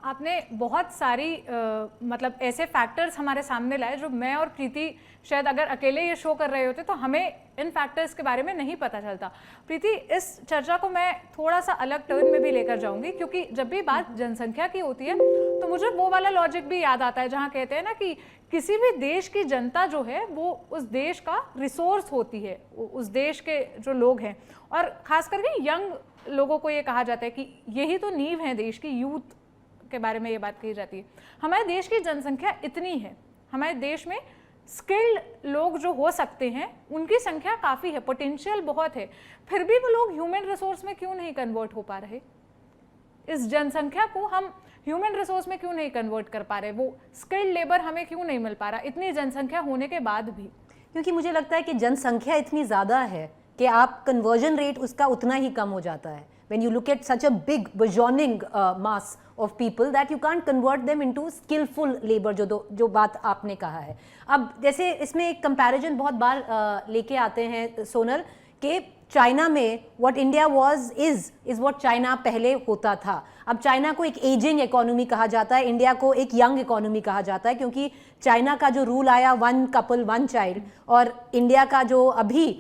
आपने बहुत सारी मतलब ऐसे फैक्टर्स हमारे सामने लाए जो मैं और प्रीति शायद अगर अकेले ये शो कर रहे होते तो हमें इन फैक्टर्स के बारे में नहीं पता चलता। प्रीति, इस चर्चा को मैं थोड़ा सा अलग टर्न में भी लेकर जाऊंगी, क्योंकि जब भी बात जनसंख्या की होती है तो मुझे वो वाला लॉजिक भी याद आता है जहाँ कहते हैं ना कि किसी भी देश की जनता जो है वो उस देश का रिसोर्स होती है, उस देश के जो लोग हैं, और खास करके यंग लोगों को ये कहा जाता है कि यही तो नींव है देश की, यूथ के बारे में ये बात कही जाती है। हमारे देश की जनसंख्या इतनी है, हमारे देश में स्किल्ड लोग जो हो सकते हैं उनकी संख्या काफ़ी है, पोटेंशियल बहुत है, फिर भी वो लोग ह्यूमन रिसोर्स में क्यों नहीं कन्वर्ट हो पा रहे? इस जनसंख्या को हम ह्यूमन रिसोर्स में क्यों नहीं कन्वर्ट कर पा रहे? वो स्किल्ड लेबर हमें क्यों नहीं मिल पा रहा इतनी जनसंख्या होने के बाद भी? क्योंकि मुझे लगता है कि जनसंख्या इतनी ज़्यादा है कि आप कन्वर्जन रेट उसका उतना ही कम हो जाता है। When you look at such a big burgeoning mass of people that you can't convert them into skillful labor, जो बात आपने कहा है। अब जैसे इसमें एक कंपैरिजन बहुत बार लेके आते हैं सोनल, कि चाइना में what India was is what China पहले होता था। अब चाइना को एक एजिंग इकोनॉमी कहा जाता है, इंडिया को एक यंग इकोनॉमी कहा जाता है, क्योंकि चाइना का जो रूल आया 1 couple 1 child, और इंडिया का जो अभी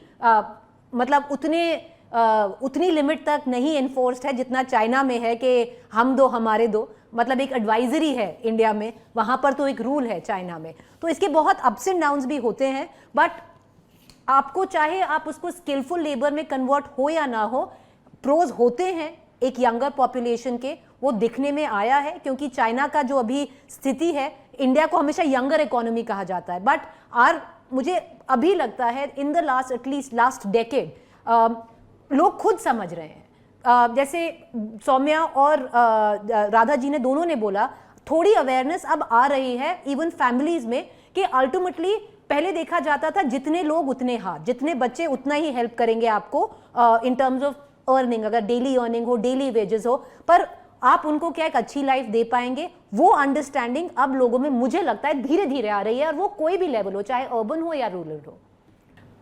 मतलब उतनी लिमिट तक नहीं एनफोर्स्ड है जितना चाइना में है कि हम दो हमारे दो, मतलब एक एडवाइजरी है इंडिया में, वहाँ पर तो एक रूल है चाइना में। तो इसके बहुत अप्स एंड डाउन्स भी होते हैं, बट आपको चाहे आप उसको स्किलफुल लेबर में कन्वर्ट हो या ना हो, प्रोज होते हैं एक यंगर पॉपुलेशन के, वो दिखने में आया है। क्योंकि चाइना का जो अभी स्थिति है, इंडिया को हमेशा यंगर इकोनॉमी कहा जाता है, बट मुझे अभी लगता है in the last at least last decade लोग खुद समझ रहे हैं। जैसे सौम्या और राधा जी ने दोनों ने बोला, थोड़ी अवेयरनेस अब आ रही है इवन फैमिलीज में, कि अल्टीमेटली पहले देखा जाता था जितने लोग उतने हाथ, जितने बच्चे उतना ही हेल्प करेंगे आपको इन टर्म्स ऑफ अर्निंग, अगर डेली अर्निंग हो, डेली वेजेस हो, पर आप उनको क्या एक अच्छी लाइफ दे पाएंगे, वो अंडरस्टैंडिंग अब लोगों में मुझे लगता है धीरे धीरे आ रही है, और वो कोई भी लेवल हो, चाहे अर्बन हो या रूरल हो।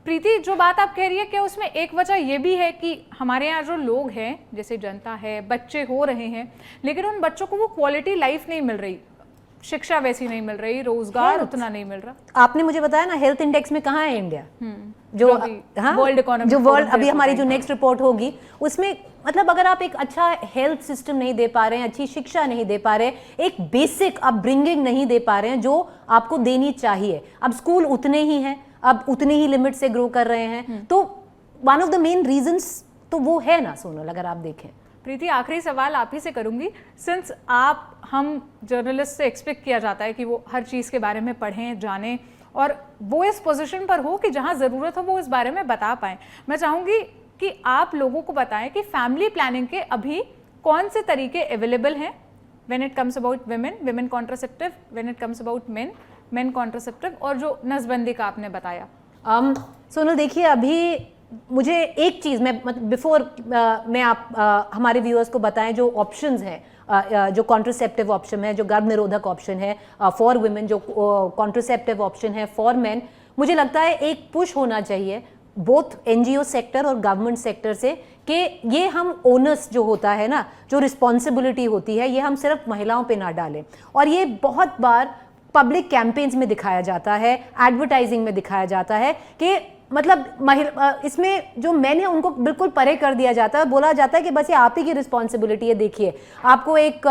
प्रीति, जो बात आप कह रही है, क्या उसमें एक वजह ये भी है कि हमारे यहाँ जो लोग हैं, जैसे जनता है, बच्चे हो रहे हैं, लेकिन उन बच्चों को वो क्वालिटी लाइफ नहीं मिल रही, शिक्षा वैसी नहीं मिल रही, रोजगार उतना नहीं मिल रहा। आपने मुझे बताया ना हेल्थ इंडेक्स में कहाँ है इंडिया, जो वर्ल्ड इकोनॉमी, जो वर्ल्ड अभी हमारी जो नेक्स्ट रिपोर्ट होगी उसमें, मतलब अगर आप एक अच्छा हेल्थ सिस्टम नहीं दे पा रहे हैं, अच्छी शिक्षा नहीं दे पा रहे हैं, एक बेसिक अपब्रिंगिंग नहीं दे पा रहे हैं जो आपको देनी चाहिए, अब स्कूल उतने ही हैं, अब उतनी ही लिमिट से ग्रो कर रहे हैं, तो one of the main reasons तो वो है ना सोनल, अगर आप देखें। प्रीति, आखिरी सवाल आप ही से करूंगी, सिंस हम जर्नलिस्ट से एक्सपेक्ट किया जाता है कि वो हर चीज़ के बारे में पढ़ें, जानें, और वो इस पोजीशन पर हो कि जहाँ ज़रूरत हो वो इस बारे में बता पाएँ। मैं चाहूँगी कि आप लोगों को बताएं कि फैमिली प्लानिंग के अभी कौन से तरीके अवेलेबल हैं, when it comes about women contraceptive, when it comes about main contraceptive, और जो नसबंदी का आपने बताया। सोनल देखिए, अभी मुझे एक चीज़ मैं बिफोर मैं आप हमारे व्यूअर्स को बताएं, जो ऑप्शंस हैं, जो कॉन्ट्रासेप्टिव ऑप्शन है, जो गर्भ निरोधक ऑप्शन है फॉर वुमेन, जो कॉन्ट्रासेप्टिव ऑप्शन है फॉर मेन, मुझे लगता है एक पुश होना चाहिए बोथ एनजीओ सेक्टर और गवर्नमेंट सेक्टर से, कि ये हम ओनर्स जो होता है ना, जो रिस्पॉन्सिबिलिटी होती है, ये हम सिर्फ महिलाओं पे ना डालें। और ये बहुत बार पब्लिक कैंपेन्स में दिखाया जाता है, एडवर्टाइजिंग में दिखाया जाता है कि मतलब इसमें जो मैन है उनको बिल्कुल परे कर दिया जाता है, बोला जाता है कि बस ये आप ही की रिस्पॉन्सिबिलिटी है, देखिए आपको एक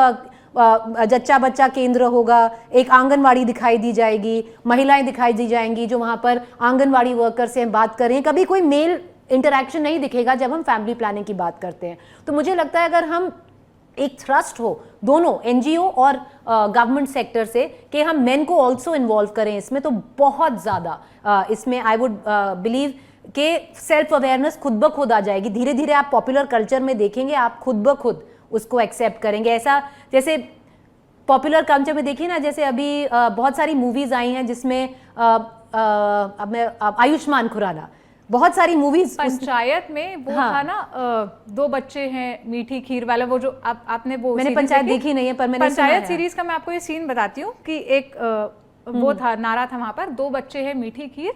जच्चा बच्चा केंद्र होगा, एक आंगनवाड़ी दिखाई दी जाएगी, महिलाएं दिखाई दी जाएंगी जो वहाँ पर आंगनवाड़ी वर्कर से बात कर रही हैं, कभी कोई मेल इंटरैक्शन नहीं दिखेगा जब हम फैमिली प्लानिंग की बात करते हैं। तो मुझे लगता है अगर हम एक थ्रस्ट हो दोनों एनजीओ और गवर्नमेंट सेक्टर से कि हम मेन को ऑल्सो इन्वॉल्व करें इसमें, तो बहुत ज़्यादा इसमें आई वुड बिलीव कि सेल्फ अवेयरनेस खुद ब खुद आ जाएगी। धीरे धीरे आप पॉपुलर कल्चर में देखेंगे, आप खुद ब खुद उसको एक्सेप्ट करेंगे। ऐसा जैसे पॉपुलर कल्चर में देखिए ना, जैसे अभी बहुत सारी मूवीज़ आई हैं जिसमें आयुष्मान खुराना, बहुत सारी मूवीज, पंचायत में वो था ना, 2 बच्चे हैं मीठी खीर वाला, वो जो आपने वो मैंने पंचायत देखी नहीं है, पर मैंने पंचायत सीरीज का मैं आपको ये सीन बताती हूँ कि एक वो था, नारा था वहां पर, 2 बच्चे हैं मीठी खीर,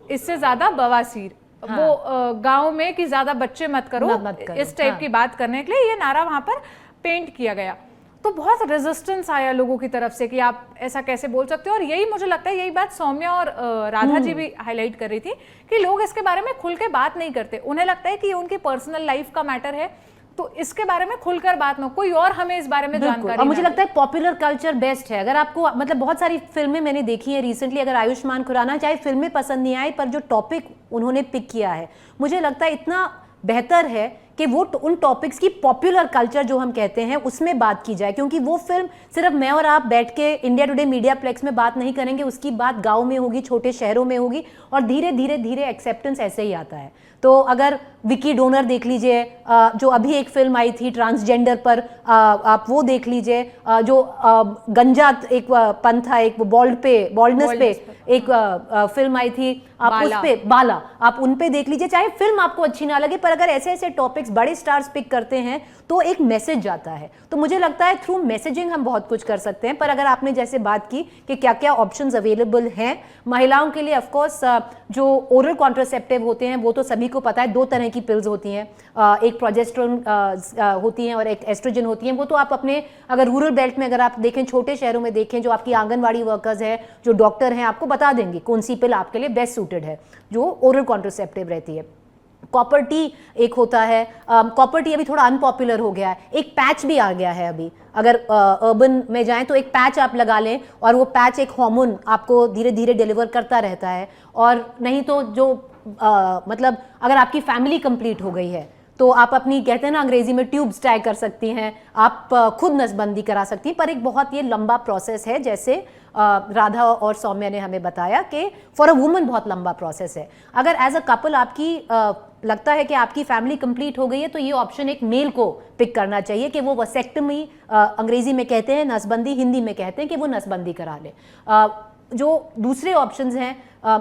इससे ज्यादा बवासीर, वो गांव में कि ज्यादा बच्चे मत करो, इस टाइप की बात करने के लिए ये नारा वहां पर पेंट किया गया। तो बहुत रेजिस्टेंस आया लोगों की तरफ से कि आप ऐसा कैसे बोल सकते हो। और यही मुझे लगता है, यही बात सौम्या और राधा जी भी हाईलाइट कर रही थी कि लोग इसके बारे में खुल के बात नहीं करते। उन्हें लगता है कि ये उनकी पर्सनल लाइफ का मैटर है, तो इसके बारे में खुलकर बात न, कोई और हमें इस बारे में जानकारी। और मुझे लगता है पॉपुलर कल्चर बेस्ट है। अगर आपको मतलब बहुत सारी फिल्में मैंने देखी है रिसेंटली, अगर आयुष्मान खुराना चाहे फिल्में पसंद नहीं आई, पर जो टॉपिक उन्होंने पिक किया है मुझे लगता है इतना बेहतर है कि वो उन टॉपिक्स की पॉपुलर कल्चर जो हम कहते हैं उसमें बात की जाए, क्योंकि वो फिल्म सिर्फ मैं और आप बैठ के इंडिया टुडे मीडिया प्लेक्स में बात नहीं करेंगे, उसकी बात गांव में होगी, छोटे शहरों में होगी, और धीरे धीरे धीरे एक्सेप्टेंस ऐसे ही आता है। तो अगर विकी डोनर देख लीजिए, जो अभी एक फिल्म आई थी ट्रांसजेंडर पर, आप वो देख लीजिए, जो गंजा एक पंथ था, एक बॉल्डनेस पे एक फिल्म आई थी, आप उस पे बाला, आप उन पे देख लीजिए। चाहे फिल्म आपको अच्छी ना लगे, पर अगर ऐसे ऐसे टॉपिक्स बड़े स्टार्स पिक करते हैं तो एक मैसेज जाता है। तो मुझे लगता है थ्रू मैसेजिंग हम बहुत कुछ कर सकते हैं। पर अगर आपने जैसे बात की कि क्या क्या ऑप्शंस अवेलेबल हैं महिलाओं के लिए, ऑफ कोर्स जो ओरल कॉन्ट्रासेप्टिव होते हैं वो तो सभी को पता है, 2 तरह की पिल्स होती हैं, एक प्रोजेस्टेरोन होती हैं और एक एस्ट्रोजन होती हैं। वो तो आप अपने अगर रूरल बेल्ट में अगर आप देखें, छोटे शहरों में देखें, जो आपकी आंगनवाड़ी वर्कर्स हैं, जो डॉक्टर हैं, आपको बता देंगे कौन सी पिल आपके लिए बेस्ट सूटेड है, जो ओरल कॉन्ट्रासेप्टिव रहती है। कॉपर टी एक होता है, कॉपर टी अभी थोड़ा अनपॉपुलर हो गया है। एक पैच भी आ गया है अभी, अगर अर्बन में जाएं तो एक पैच आप लगा लें और वो पैच एक हार्मोन आपको धीरे धीरे डिलीवर करता रहता है। और नहीं तो जो मतलब अगर आपकी फैमिली कंप्लीट हो गई है तो आप अपनी, कहते हैं ना अंग्रेजी में, ट्यूब्स ट्राई कर सकती हैं, आप खुद नसबंदी करा सकती हैं। पर एक बहुत ये लंबा प्रोसेस है, जैसे राधा और सौम्या ने हमें बताया कि फॉर अ वुमन बहुत लंबा प्रोसेस है। अगर एज अ कपल आपकी लगता है कि आपकी फैमिली कंप्लीट हो गई है तो ये ऑप्शन एक मेल को पिक करना चाहिए कि वो वसेक्टमी अंग्रेजी में कहते हैं, नसबंदी हिंदी में कहते हैं, कि वो नसबंदी करा ले। जो दूसरे ऑप्शंस हैं,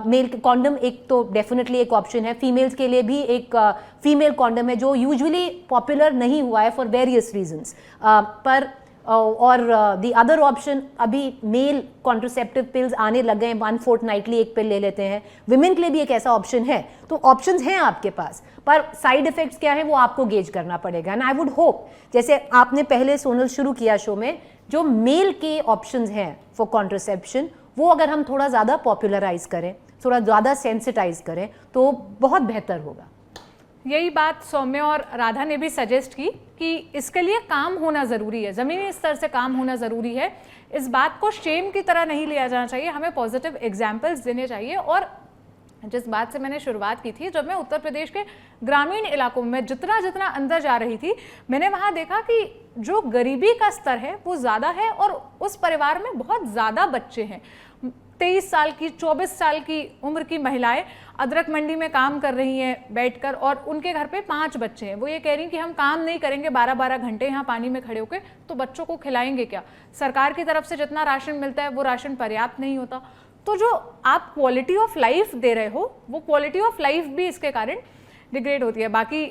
मेल कॉन्डम एक तो डेफिनेटली एक ऑप्शन है। फीमेल्स के लिए भी एक फीमेल कॉन्डम है जो यूजुअली पॉपुलर नहीं हुआ है फॉर वेरियस रीजंस, पर और द अदर ऑप्शन, अभी मेल कॉन्ट्रासेप्टिव पिल्स आने लग गए, 1 फोर्टनाइटली एक पिल ले लेते हैं। विमेन के लिए भी एक ऐसा ऑप्शन है। तो ऑप्शंस हैं आपके पास, पर साइड इफेक्ट्स क्या है वो आपको गेज करना पड़ेगा। एंड आई वुड होप, जैसे आपने पहले सोनल शुरू किया शो में, जो मेल के ऑप्शंस हैं फॉर कॉन्ट्रासेप्शन वो अगर हम थोड़ा ज़्यादा पॉपुलराइज करें, थोड़ा ज़्यादा सेंसिटाइज करें तो बहुत बेहतर होगा। यही बात सौम्या और राधा ने भी सजेस्ट की कि इसके लिए काम होना ज़रूरी है, ज़मीनी स्तर से काम होना ज़रूरी है। इस बात को शेम की तरह नहीं लिया जाना चाहिए, हमें पॉजिटिव एग्जाम्पल्स देने चाहिए। और जिस बात से मैंने शुरुआत की थी, जब मैं उत्तर प्रदेश के ग्रामीण इलाकों में जितना जितना अंदर जा रही थी, मैंने वहाँ देखा कि जो गरीबी का स्तर है वो ज़्यादा है और उस परिवार में बहुत ज़्यादा बच्चे हैं। 23 साल की, 24 साल की उम्र की महिलाएं अदरक मंडी में काम कर रही हैं बैठकर, और उनके घर पे 5 बच्चे हैं। वो ये कह रही हैं कि हम काम नहीं करेंगे 12-12 घंटे यहाँ पानी में खड़े होकर, तो बच्चों को खिलाएंगे क्या? सरकार की तरफ से जितना राशन मिलता है वो राशन पर्याप्त नहीं होता। तो जो आप क्वालिटी ऑफ लाइफ दे रहे हो, वो क्वालिटी ऑफ लाइफ भी इसके कारण डिग्रेड होती है। बाकी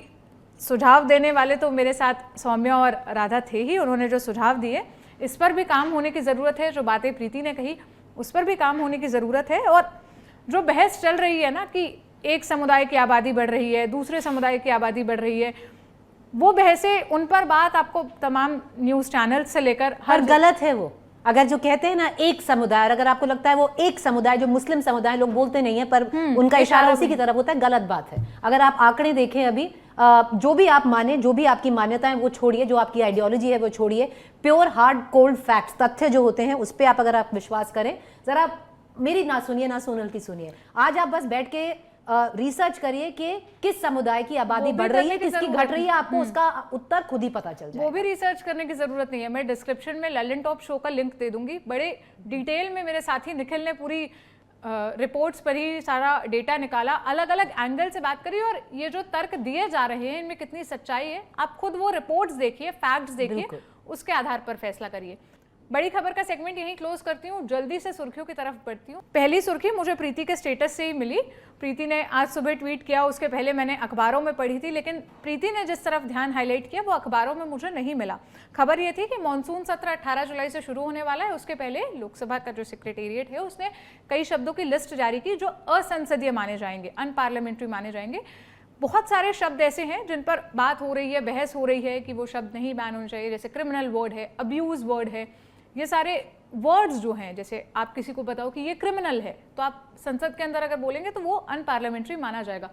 सुझाव देने वाले तो मेरे साथ सौम्या और राधा थे ही, उन्होंने जो सुझाव दिए इस पर भी काम होने की ज़रूरत है। जो बातें प्रीति ने कही उस पर भी काम होने की ज़रूरत है। और जो बहस चल रही है ना कि एक समुदाय की आबादी बढ़ रही है, दूसरे समुदाय की आबादी बढ़ रही है, वो बहसें, उन पर बात आपको तमाम न्यूज़ चैनल से लेकर हर गलत है। वो अगर जो कहते हैं ना एक समुदाय, अगर आपको लगता है वो एक समुदाय, जो मुस्लिम समुदाय लोग बोलते नहीं है पर उनका इशारा उसी की तरफ होता है, गलत बात है। अगर आप आंकड़े देखें अभी, जो भी आप माने, जो भी आपकी मान्यता है वो छोड़िए, जो आपकी आइडियोलॉजी है वो छोड़िए, प्योर हार्ड कोल्ड फैक्ट्स, तथ्य जो होते हैं उस पर आप अगर आप विश्वास करें। जरा मेरी ना सुनिए ना सोनल की सुनिए, आज आप बस बैठ के रिसर्च करिए कि किस समुदाय की आबादी बढ़ रही है, किसकी घट रही है, आपको उसका उत्तर खुद ही पता चल जाएगा। वो भी रिसर्च करने की जरूरत नहीं है। मैं डिस्क्रिप्शन में ललन टॉप शो का लिंक दे दूंगी। बड़े डिटेल में मेरे साथी निखिल ने पूरी रिपोर्ट्स पर ही सारा डेटा निकाला, अलग अलग एंगल से बात करी, और ये जो तर्क दिए जा रहे हैं इनमें कितनी सच्चाई है, आप खुद वो रिपोर्ट्स देखिए, फैक्ट्स देखिए, उसके आधार पर फैसला करिए। बड़ी खबर का सेगमेंट यहीं क्लोज करती हूँ, जल्दी से सुर्खियों की तरफ बढ़ती हूँ। पहली सुर्खी मुझे प्रीति के स्टेटस से ही मिली। प्रीति ने आज सुबह ट्वीट किया, उसके पहले मैंने अखबारों में पढ़ी थी, लेकिन प्रीति ने जिस तरफ ध्यान हाईलाइट किया वो अखबारों में मुझे नहीं मिला। खबर ये थी कि मॉनसून सत्र 18 जुलाई से शुरू होने वाला है। उसके पहले लोकसभा का जो सेक्रेटेरिएट है उसने कई शब्दों की लिस्ट जारी की जो असंसदीय माने जाएंगे, अनपार्लियामेंट्री माने जाएंगे। बहुत सारे शब्द ऐसे हैं जिन पर बात हो रही है, बहस हो रही है कि वो शब्द नहीं बैन होने चाहिए, जैसे क्रिमिनल वर्ड है, अब्यूज वर्ड है। ये सारे वर्ड्स जो हैं, जैसे आप किसी को बताओ कि ये क्रिमिनल है तो आप संसद के अंदर अगर बोलेंगे तो वो अनपार्लियामेंट्री माना जाएगा।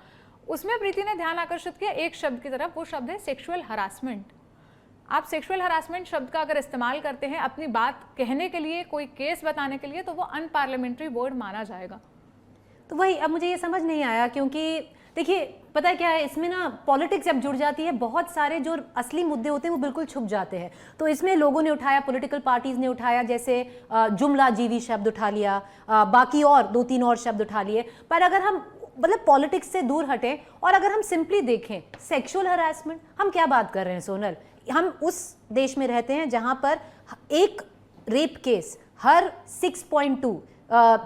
उसमें प्रीति ने ध्यान आकर्षित किया एक शब्द की तरफ, वो शब्द है सेक्सुअल हरासमेंट। आप सेक्सुअल हरासमेंट शब्द का अगर इस्तेमाल करते हैं अपनी बात कहने के लिए, कोई केस बताने के लिए, तो वो अनपार्लियामेंट्री वर्ड माना जाएगा। तो वही अब मुझे ये समझ नहीं आया, क्योंकि देखिए पता है क्या है, इसमें ना पॉलिटिक्स जब जुड़ जाती है बहुत सारे जो असली मुद्दे होते हैं वो बिल्कुल छुप जाते हैं। तो इसमें लोगों ने उठाया, पॉलिटिकल पार्टीज ने उठाया, जैसे जुमला जीवी शब्द उठा लिया, बाकी और 2-3 और शब्द उठा लिए। पर अगर हम मतलब पॉलिटिक्स से दूर हटें और अगर हम सिंपली देखें सेक्सुअल हरासमेंट, हम क्या बात कर रहे हैं सोनल? हम उस देश में रहते हैं जहां पर एक रेप केस हर 6.2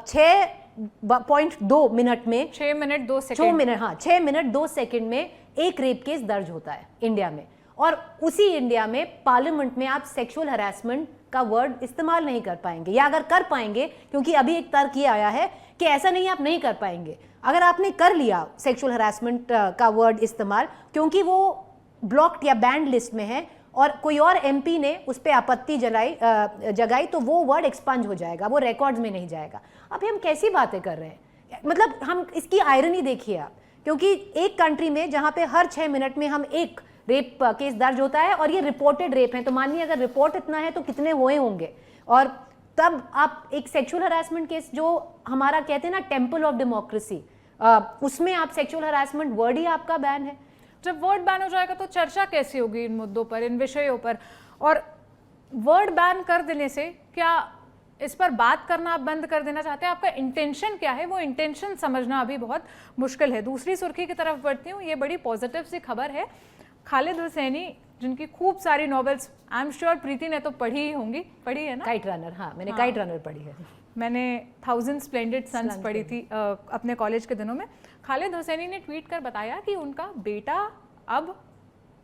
6.2 मिनट में 6 मिनट 2 सेकंड 6 मिनट 2 सेकंड में एक रेप केस दर्ज होता है इंडिया में। और उसी इंडिया में पार्लियामेंट में आप सेक्सुअल हरासमेंट का वर्ड इस्तेमाल नहीं कर पाएंगे, या अगर कर पाएंगे, क्योंकि अभी एक तर्क ये आया है कि ऐसा नहीं आप नहीं कर पाएंगे। अगर आपने कर लिया सेक्सुअल हरासमेंट का वर्ड इस्तेमाल, क्योंकि वो ब्लॉक्ड या बैंड लिस्ट में है और कोई और एमपी ने उस पर आपत्ति जगाई तो वो वर्ड एक्सपंज हो जाएगा, वो रिकॉर्ड्स में नहीं जाएगा। अभी हम कैसी बातें कर रहे हैं? मतलब हम इसकी आयरनी देखिए आप, क्योंकि एक कंट्री में जहां पे हर 6 मिनट में हम एक रेप केस दर्ज होता है और ये रिपोर्टेड रेप है, तो मानिए अगर रिपोर्ट इतना है तो कितने हुए होंगे। और तब आप एक सेक्सुअल हरासमेंट केस जो हमारा कहते हैं ना टेम्पल ऑफ डेमोक्रेसी, उसमें आप सेक्सुअल हरासमेंट वर्ड ही आपका बैन है। जब वर्ड बैन हो जाएगा तो चर्चा कैसी होगी इन मुद्दों पर, इन विषयों पर? और वर्ड बैन कर देने से क्या इस पर बात करना आप बंद कर देना चाहते हैं? आपका इंटेंशन क्या है? वो इंटेंशन समझना अभी बहुत मुश्किल है। दूसरी सुर्खी की तरफ बढ़ती हूँ, ये बड़ी पॉजिटिव सी खबर है। खालिद हुसैनी, जिनकी खूब सारी नॉवेल्स आई एम श्योर प्रीति ने तो पढ़ी ही होंगी, पढ़ी है ना? काइट रनर, हाँ मैंने काइट रनर पढ़ी है। मैंने 1000 स्प्लेंडेड सन्स पढ़ी थी अपने कॉलेज के दिनों में। खालिद हुसैनी ने ट्वीट कर बताया कि उनका बेटा अब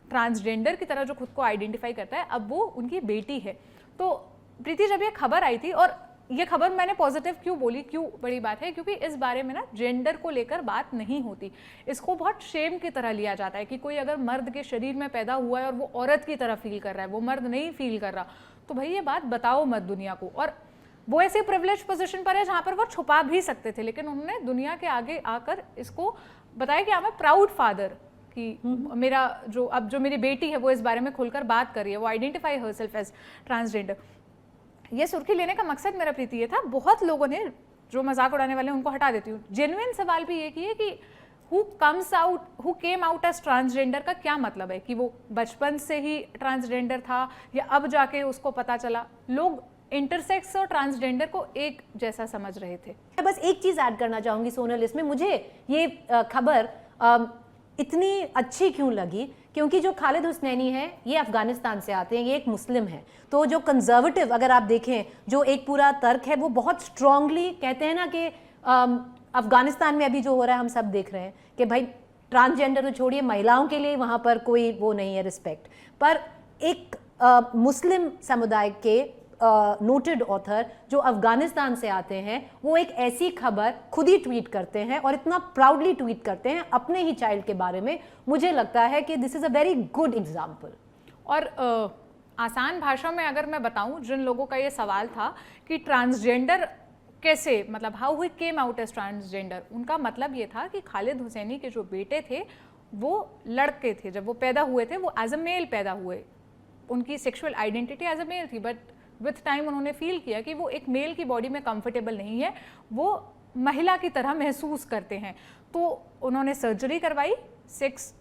ट्रांसजेंडर की तरह जो खुद को आइडेंटिफाई करता है, अब वो उनकी बेटी है। तो प्रीति, जब ये खबर आई थी, और ये खबर मैंने पॉजिटिव क्यों बोली, क्यों बड़ी बात है, क्योंकि इस बारे में ना जेंडर को लेकर बात नहीं होती। इसको बहुत शेम की तरह लिया जाता है कि कोई अगर मर्द के शरीर में पैदा हुआ है और वो औरत की तरह फील कर रहा है, वो मर्द नहीं फील कर रहा, तो भाई ये बात बताओ मत दुनिया को। और वो ऐसे प्रिविलेज पोजीशन पर है जहाँ पर वो छुपा भी सकते थे, लेकिन उन्होंने दुनिया के आगे आकर इसको बताया कि I am a proud father, कि मेरा जो मेरी बेटी है वो इस बारे में खुलकर बात कर रही है, वो आइडेंटिफाई हरसेल्फ एज ट्रांसजेंडर। ये सुर्खी लेने का मकसद मेरा प्रीति ये था। बहुत लोगों ने, जो मजाक उड़ाने वाले उनको हटा देती हूँ, जेन्युइन सवाल भी ये किए कि who came out as transgender का क्या मतलब है, कि वो बचपन से ही ट्रांसजेंडर था या अब जाके उसको पता चला। लोग इंटरसेक्स और ट्रांसजेंडर को एक जैसा समझ रहे थे। मैं बस एक चीज ऐड करना चाहूंगी सोनल, इसमें मुझे ये खबर इतनी अच्छी क्यों लगी, क्योंकि जो खालिद हुसैनी है ये अफगानिस्तान से आते हैं, ये एक मुस्लिम है। तो जो कंजर्वेटिव, अगर आप देखें जो एक पूरा तर्क है, वो बहुत स्ट्रांगली कहते हैं ना कि अफगानिस्तान में अभी जो हो रहा है हम सब देख रहे हैं कि भाई ट्रांसजेंडर तो छोड़िए, महिलाओं के लिए वहाँ पर कोई वो नहीं है रिस्पेक्ट। पर एक मुस्लिम समुदाय के नोटेड ऑथर जो अफगानिस्तान से आते हैं, वो एक ऐसी खबर खुद ही ट्वीट करते हैं और इतना प्राउडली ट्वीट करते हैं अपने ही चाइल्ड के बारे में। मुझे लगता है कि this is a very good example. और आसान भाषा में अगर मैं बताऊं, जिन लोगों का ये सवाल था कि ट्रांसजेंडर कैसे, मतलब how he came out as transgender, उनका मतलब ये था कि खालिद हुसैनी के जो बेटे थे वो लड़के थे। जब वो पैदा हुए थे वो एज अ मेल पैदा हुए, उनकी sexual identity as a male थी, बट विथ टाइम उन्होंने फील किया कि वो एक मेल की बॉडी में कंफर्टेबल नहीं है, वो महिला की तरह महसूस करते हैं। तो उन्होंने सर्जरी करवाई, सेक्स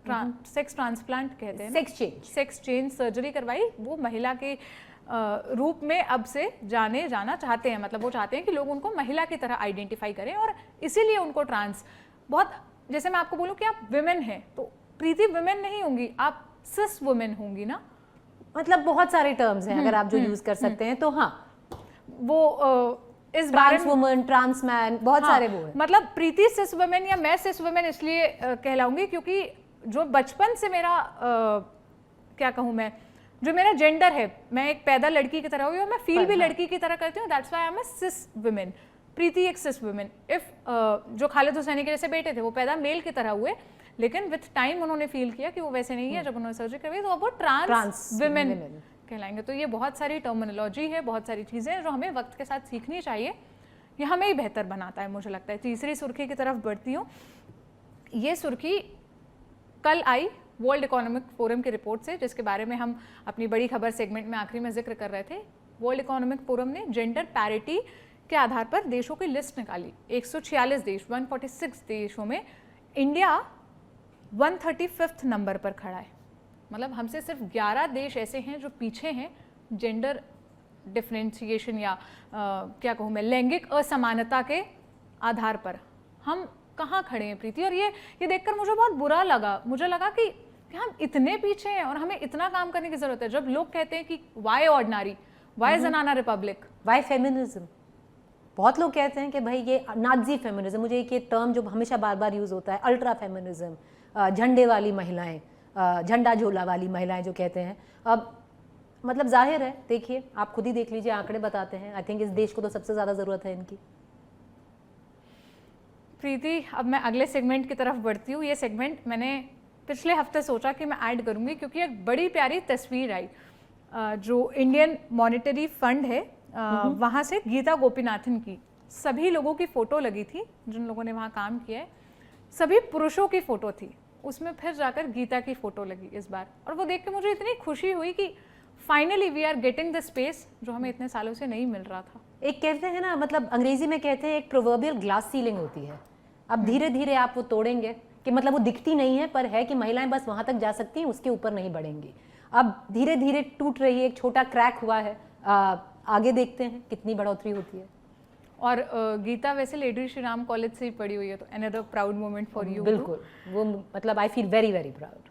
ट्रांसप्लांट कहते हैं, सेक्स चेंज सर्जरी करवाई। वो महिला के रूप में अब से जाना चाहते हैं, मतलब वो चाहते हैं कि लोग उनको महिला की तरह आइडेंटिफाई करें, और इसीलिए उनको ट्रांस बहुत, जैसे मैं आपको बोलूँ कि आप विमेन हैं तो प्रीति विमेन नहीं होंगी, आप सिस वुमेन होंगी ना। मतलब बहुत सारे टर्म्स हैं अगर आप जो यूज कर सकते हैं, तो हाँ वो इस बारे ट्रांस वुमन, ट्रांस मैन, बहुत सारे वो हैं। मतलब प्रीति सिस वुमेन या मैं सिस वुमेन इसलिए कहलाऊंगी क्योंकि जो बचपन से मेरा क्या कहूँ मैं, जो मेरा जेंडर है, मैं एक पैदा लड़की की तरह हुई और मैं फील भी लड़की की तरह करती हूँ, that's why I am a cis women. Preeti एक सिस वुमेन। इफ जो खालिद हुसैनी के जैसे बेटे थे वो पैदा मेल की तरह हुए, लेकिन विथ टाइम उन्होंने फील किया कि वो वैसे नहीं है, जब उन्होंने सर्जरी करवाई तो अब वो ट्रांस वुमेन कहलाएंगे। तो ये बहुत सारी टर्मिनोलॉजी है, बहुत सारी चीज़ें हैं जो हमें वक्त के साथ सीखनी चाहिए, ये हमें ही बेहतर बनाता है मुझे लगता है। तीसरी सुर्खी की तरफ बढ़ती हूँ। ये सुर्खी कल आई वर्ल्ड इकोनॉमिक फोरम की रिपोर्ट से, जिसके बारे में हम अपनी बड़ी खबर सेगमेंट में आखिरी में जिक्र कर रहे थे। वर्ल्ड इकोनॉमिक फोरम ने जेंडर पैरिटी के आधार पर देशों की लिस्ट निकाली। 146 देश, 146 देशों में इंडिया 135th नंबर पर खड़ा है। मतलब हमसे सिर्फ 11 देश ऐसे हैं जो पीछे हैं जेंडर डिफरेंशिएशन या क्या कहूँ मैं, लैंगिक असमानता के आधार पर। हम कहाँ खड़े हैं प्रीति? और ये देखकर मुझे बहुत बुरा लगा। मुझे लगा कि हम इतने पीछे हैं और हमें इतना काम करने की जरूरत है। जब लोग कहते हैं कि वाई ऑर्डिनरी, वाई जनाना रिपब्लिक, वाई फेमिनिज्म, बहुत लोग कहते हैं कि भाई ये नाजी फेमिनिज्म, मुझे एक ये टर्म जो हमेशा बार बार यूज होता है, अल्ट्रा फेमिनिज्म, झंडे वाली महिलाएं, झंडा झोला वाली महिलाएं जो कहते हैं। अब मतलब जाहिर है, देखिए आप खुद ही देख लीजिए, आंकड़े बताते हैं। आई थिंक इस देश को तो सबसे ज़्यादा ज़रूरत है इनकी। प्रीति, अब मैं अगले सेगमेंट की तरफ बढ़ती हूँ। ये सेगमेंट मैंने पिछले हफ्ते सोचा कि मैं ऐड करूँगी क्योंकि एक बड़ी प्यारी तस्वीर आई जो इंडियन मॉनेटरी फंड है वहाँ से गीता गोपीनाथन की। सभी लोगों की फ़ोटो लगी थी जिन लोगों ने वहाँ काम किया है, सभी पुरुषों की फ़ोटो थी, उसमें फिर जाकर गीता की फ़ोटो लगी इस बार। और वो देख के मुझे इतनी खुशी हुई कि finally we are getting the space जो हमें इतने सालों से नहीं मिल रहा था। एक कहते हैं ना, मतलब अंग्रेजी में कहते हैं एक प्रोवर्बियल ग्लास सीलिंग होती है। अब धीरे धीरे आप वो तोड़ेंगे कि मतलब वो दिखती नहीं है पर है कि महिलाएं बस वहाँ तक जा सकती हैं, उसके ऊपर नहीं बढ़ेंगी। अब धीरे धीरे टूट रही है, एक छोटा क्रैक हुआ है, आगे देखते हैं कितनी बढ़ोतरी होती है। और गीता वैसे लेडी श्री राम कॉलेज से ही पढ़ी हुई है, तो another proud moment for you. बिल्कुल, वो मतलब I feel very very proud.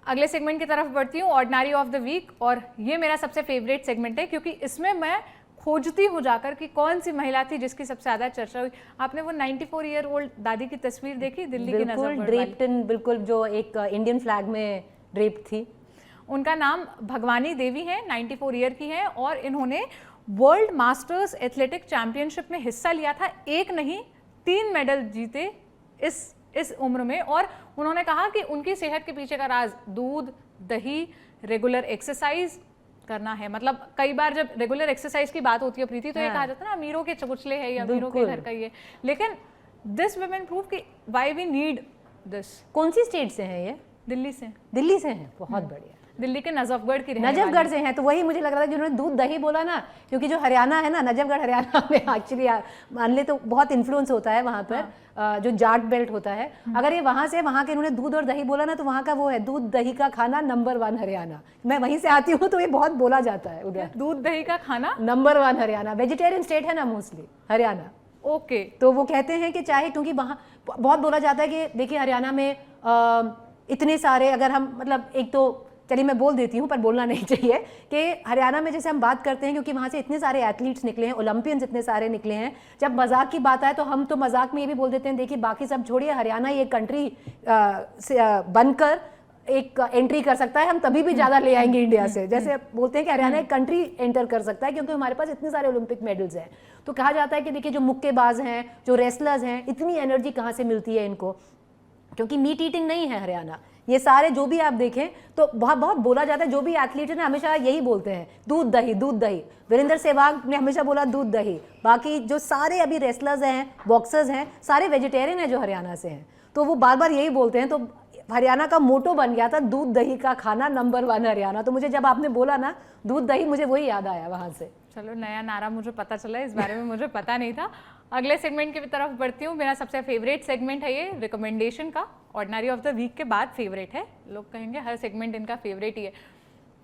अगले सेगमेंट की तरफ बढ़ती हूँ, ऑर्डिनरी ऑफ द वीक। और ये मेरा सबसे फेवरेट सेगमेंट है क्योंकि इसमें मैं खोजती हूँ जाकर कि कौन सी महिला थी जिसकी सबसे ज़्यादा चर्चा हुई। आपने वो 94 ईयर ओल्ड दादी की तस्वीर देखी दिल्ली की नजफगढ़ ड्रेप्ड इन, बिल्कुल जो एक इंडियन फ्लैग में ड्रेप्ड थी। उनका नाम भगवानी देवी है, 94 ईयर की है और इन्होंने वर्ल्ड मास्टर्स एथलेटिक चैंपियनशिप में हिस्सा लिया था। एक नहीं 3 मेडल जीते इस उम्र में। और उन्होंने कहा कि उनकी सेहत के पीछे का राज दूध, दही, रेगुलर एक्सरसाइज करना है। मतलब कई बार जब रेगुलर एक्सरसाइज की बात होती है प्रीति तो ये कहा जाता है ना अमीरों के चबुचले है या अमीरों के घर का ही है, लेकिन दिस वुमेन प्रूव कि व्हाई वी नीड दिस। कौन सी स्टेट से हैं ये? दिल्ली से। दिल्ली से हैं, बहुत बढ़िया। दिल्ली के नजफगढ़ की रहने नजफगढ़ से हैं, तो वही मुझे लग रहा था जिन्होंने दूध दही बोला ना, क्योंकि जो हरियाणा है ना, नजफगढ़ हरियाणा में एक्चुअली मान ले तो बहुत इन्फ्लुएंस होता है वहाँ पर। जो जाट बेल्ट होता है, अगर ये वहाँ से वहाँ के इन्होंने दूध और दही बोला ना तो वहाँ का वो है दूध दही का खाना नंबर 1 हरियाणा। मैं वहीं से आती हूँ तो ये बहुत बोला जाता है उधर, दूध दही का खाना नंबर 1 हरियाणा। वेजिटेरियन स्टेट है ना मोस्टली हरियाणा। ओके, तो वो कहते हैं कि चाहे, क्योंकि वहाँ बहुत बोला जाता है कि देखिए हरियाणा में इतने सारे, अगर हम मतलब एक तो चलिए मैं बोल देती हूँ पर बोलना नहीं चाहिए कि हरियाणा में जैसे हम बात करते हैं क्योंकि वहाँ से इतने सारे एथलीट्स निकले हैं, ओलंपियंस इतने सारे निकले हैं, जब मजाक की बात आए तो हम तो मजाक में ये भी बोल देते हैं देखिए बाकी सब छोड़िए, हरियाणा ये कंट्री बनकर एक एंट्री कर सकता है, हम तभी भी ज़्यादा ले आएंगे इंडिया से। जैसे बोलते हैं कि हरियाणा एक कंट्री एंटर कर सकता है क्योंकि हमारे पास इतने सारे ओलंपिक मेडल्स हैं। तो कहा जाता है कि देखिए जो मुक्केबाज हैं, जो रेसलर्स हैं, इतनी एनर्जी कहाँ से मिलती है इनको, क्योंकि मीट ईटिंग नहीं है हरियाणा। ये सारे जो भी आप देखें तो बहुत बहुत बोला जाता है, जो भी एथलीट है ना हमेशा यही बोलते हैं दूध दही दूध दही। वीरेंद्र सहवाग ने हमेशा बोला दूध दही। बाकी जो सारे अभी रेसलर्स हैं, बॉक्सर्स हैं, सारे वेजिटेरियन हैं जो हरियाणा से हैं, तो वो बार बार यही बोलते हैं। तो हरियाणा का मोटो बन गया था दूध दही का खाना नंबर 1 हरियाणा। तो मुझे जब आपने बोला ना दूध दही, मुझे वही याद आया वहाँ से। चलो, नया नारा मुझे पता चला, इस बारे में मुझे पता नहीं था। अगले सेगमेंट की तरफ बढ़ती हूँ। मेरा सबसे फेवरेट सेगमेंट है ये रिकमेंडेशन का, ऑर्डिनरी ऑफ द वीक के बाद फेवरेट है। लोग कहेंगे हर सेगमेंट इनका फेवरेट ही है।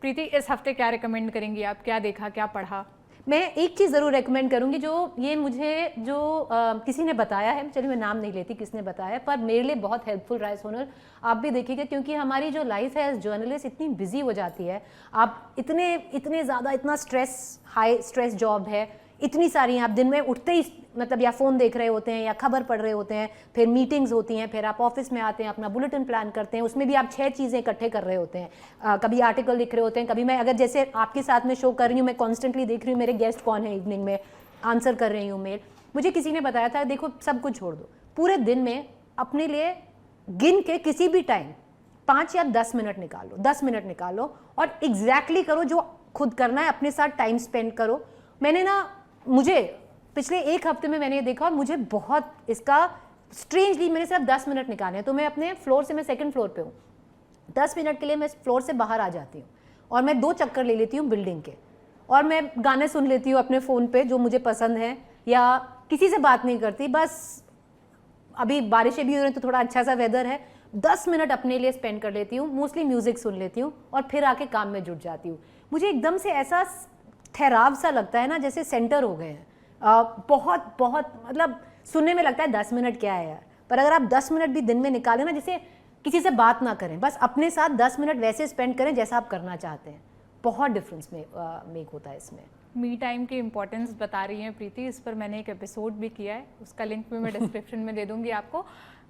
प्रीति, इस हफ्ते क्या रिकमेंड करेंगी आप? क्या देखा, क्या पढ़ा? मैं एक चीज़ ज़रूर रेकमेंड करूँगी, जो ये मुझे जो किसी ने बताया है, चलिए मैं नाम नहीं लेती किसने बताया, पर मेरे लिए बहुत हेल्पफुल रहा है सोनल। आप भी देखिएगा, क्योंकि हमारी जो लाइफ है एज जर्नलिस्ट इतनी बिजी हो जाती है, आप इतने ज़्यादा, इतना स्ट्रेस, हाई स्ट्रेस जॉब है, इतनी सारी, आप दिन में उठते ही मतलब या फ़ोन देख रहे होते हैं या खबर पढ़ रहे होते हैं, फिर मीटिंग्स होती हैं, फिर आप ऑफिस में आते हैं, अपना बुलेटिन प्लान करते हैं, उसमें भी आप 6 चीज़ें इकट्ठे कर रहे होते हैं, कभी आर्टिकल लिख रहे होते हैं, कभी मैं अगर जैसे आपके साथ में शो कर रही हूँ, मैं कॉन्स्टेंटली देख रही हूँ मेरे गेस्ट कौन है, इवनिंग में आंसर कर रही हूँ मेल। मुझे किसी ने बताया था, देखो सब कुछ छोड़ दो, पूरे दिन में अपने लिए गिन के किसी भी टाइम 5 या 10 मिनट निकालो, 10 मिनट निकालो और एग्जैक्टली करो जो खुद करना है, अपने साथ टाइम स्पेंड करो। मैंने ना, मुझे पिछले 1 हफ्ते में मैंने ये देखा और मुझे बहुत इसका स्ट्रेंजली, मैंने सिर्फ 10 मिनट निकाले हैं, तो मैं अपने फ्लोर से, मैं 2nd फ्लोर पे हूँ, 10 मिनट के लिए मैं फ्लोर से बाहर आ जाती हूँ और मैं 2 चक्कर ले लेती हूँ बिल्डिंग के, और मैं गाने सुन लेती हूँ अपने फ़ोन पे जो मुझे पसंद है, या किसी से बात नहीं करती, बस अभी बारिशें भी हो रही हैं तो थोड़ा अच्छा सा वेदर है, 10 मिनट अपने लिए स्पेंड कर लेती हूँ, मोस्टली म्यूज़िक सुन लेती हूँ और फिर आके काम में जुट जाती हूँ। मुझे एकदम से ऐसा ठहराव सा लगता है ना, जैसे सेंटर हो गए हैं। बहुत मतलब सुनने में लगता है 10 मिनट क्या है यार, पर अगर आप 10 मिनट भी दिन में निकालें ना, जैसे किसी से बात ना करें, बस अपने साथ 10 मिनट वैसे स्पेंड करें जैसा आप करना चाहते हैं, बहुत डिफरेंस मेक होता है इसमें। मी टाइम की इंपॉर्टेंस बता रही हैं प्रीति, इस पर मैंने एक एपिसोड भी किया है, उसका लिंक भी मैं डिस्क्रिप्शन में दे दूंगी आपको।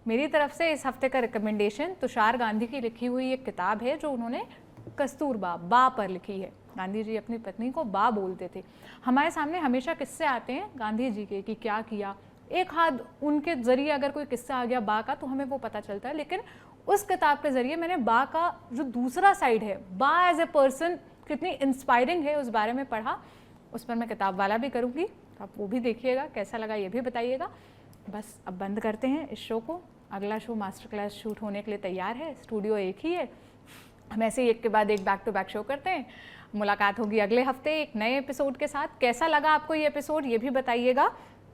मेरी तरफ से इस हफ्ते का रिकमेंडेशन तुषार गांधी की लिखी हुई एक किताब है जो उन्होंने कस्तूरबा, बा पर लिखी है। गांधी जी अपनी पत्नी को बा बोलते थे। हमारे सामने हमेशा किस्से आते हैं गांधी जी के कि क्या किया, एक हाथ उनके ज़रिए अगर कोई किस्सा आ गया बा का तो हमें वो पता चलता है, लेकिन उस किताब के ज़रिए मैंने बा का जो दूसरा साइड है, बा एज ए पर्सन कितनी इंस्पायरिंग है, उस बारे में पढ़ा। उस पर मैं किताब वाला भी करूँगी, आप वो भी देखिएगा, कैसा लगा ये भी बताइएगा। बस अब बंद करते हैं इस शो को, अगला शो मास्टर क्लास शूट होने के लिए तैयार है, स्टूडियो एक ही है, हम ऐसे ही एक के बाद एक बैक टू बैक शो करते हैं। मुलाकात होगी अगले हफ्ते एक नए एपिसोड के साथ। कैसा लगा आपको ये एपिसोड ये भी बताइएगा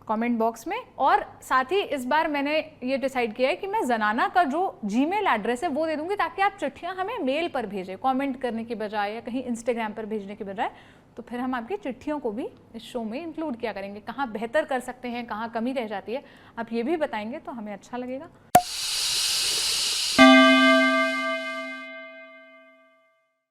कमेंट बॉक्स में। और साथ ही इस बार मैंने ये डिसाइड किया है कि मैं जनाना का जो जीमेल एड्रेस है वो दे दूंगी, ताकि आप चिट्ठियाँ हमें मेल पर भेजें, कमेंट करने की बजाय या कहीं इंस्टाग्राम पर भेजने की बजाय। तो फिर हम आपकी चिट्ठियों को भी इस शो में इंक्लूड किया करेंगे, कहाँ बेहतर कर सकते हैं, कहाँ कमी रह जाती है, आप ये भी बताएंगे तो हमें अच्छा लगेगा।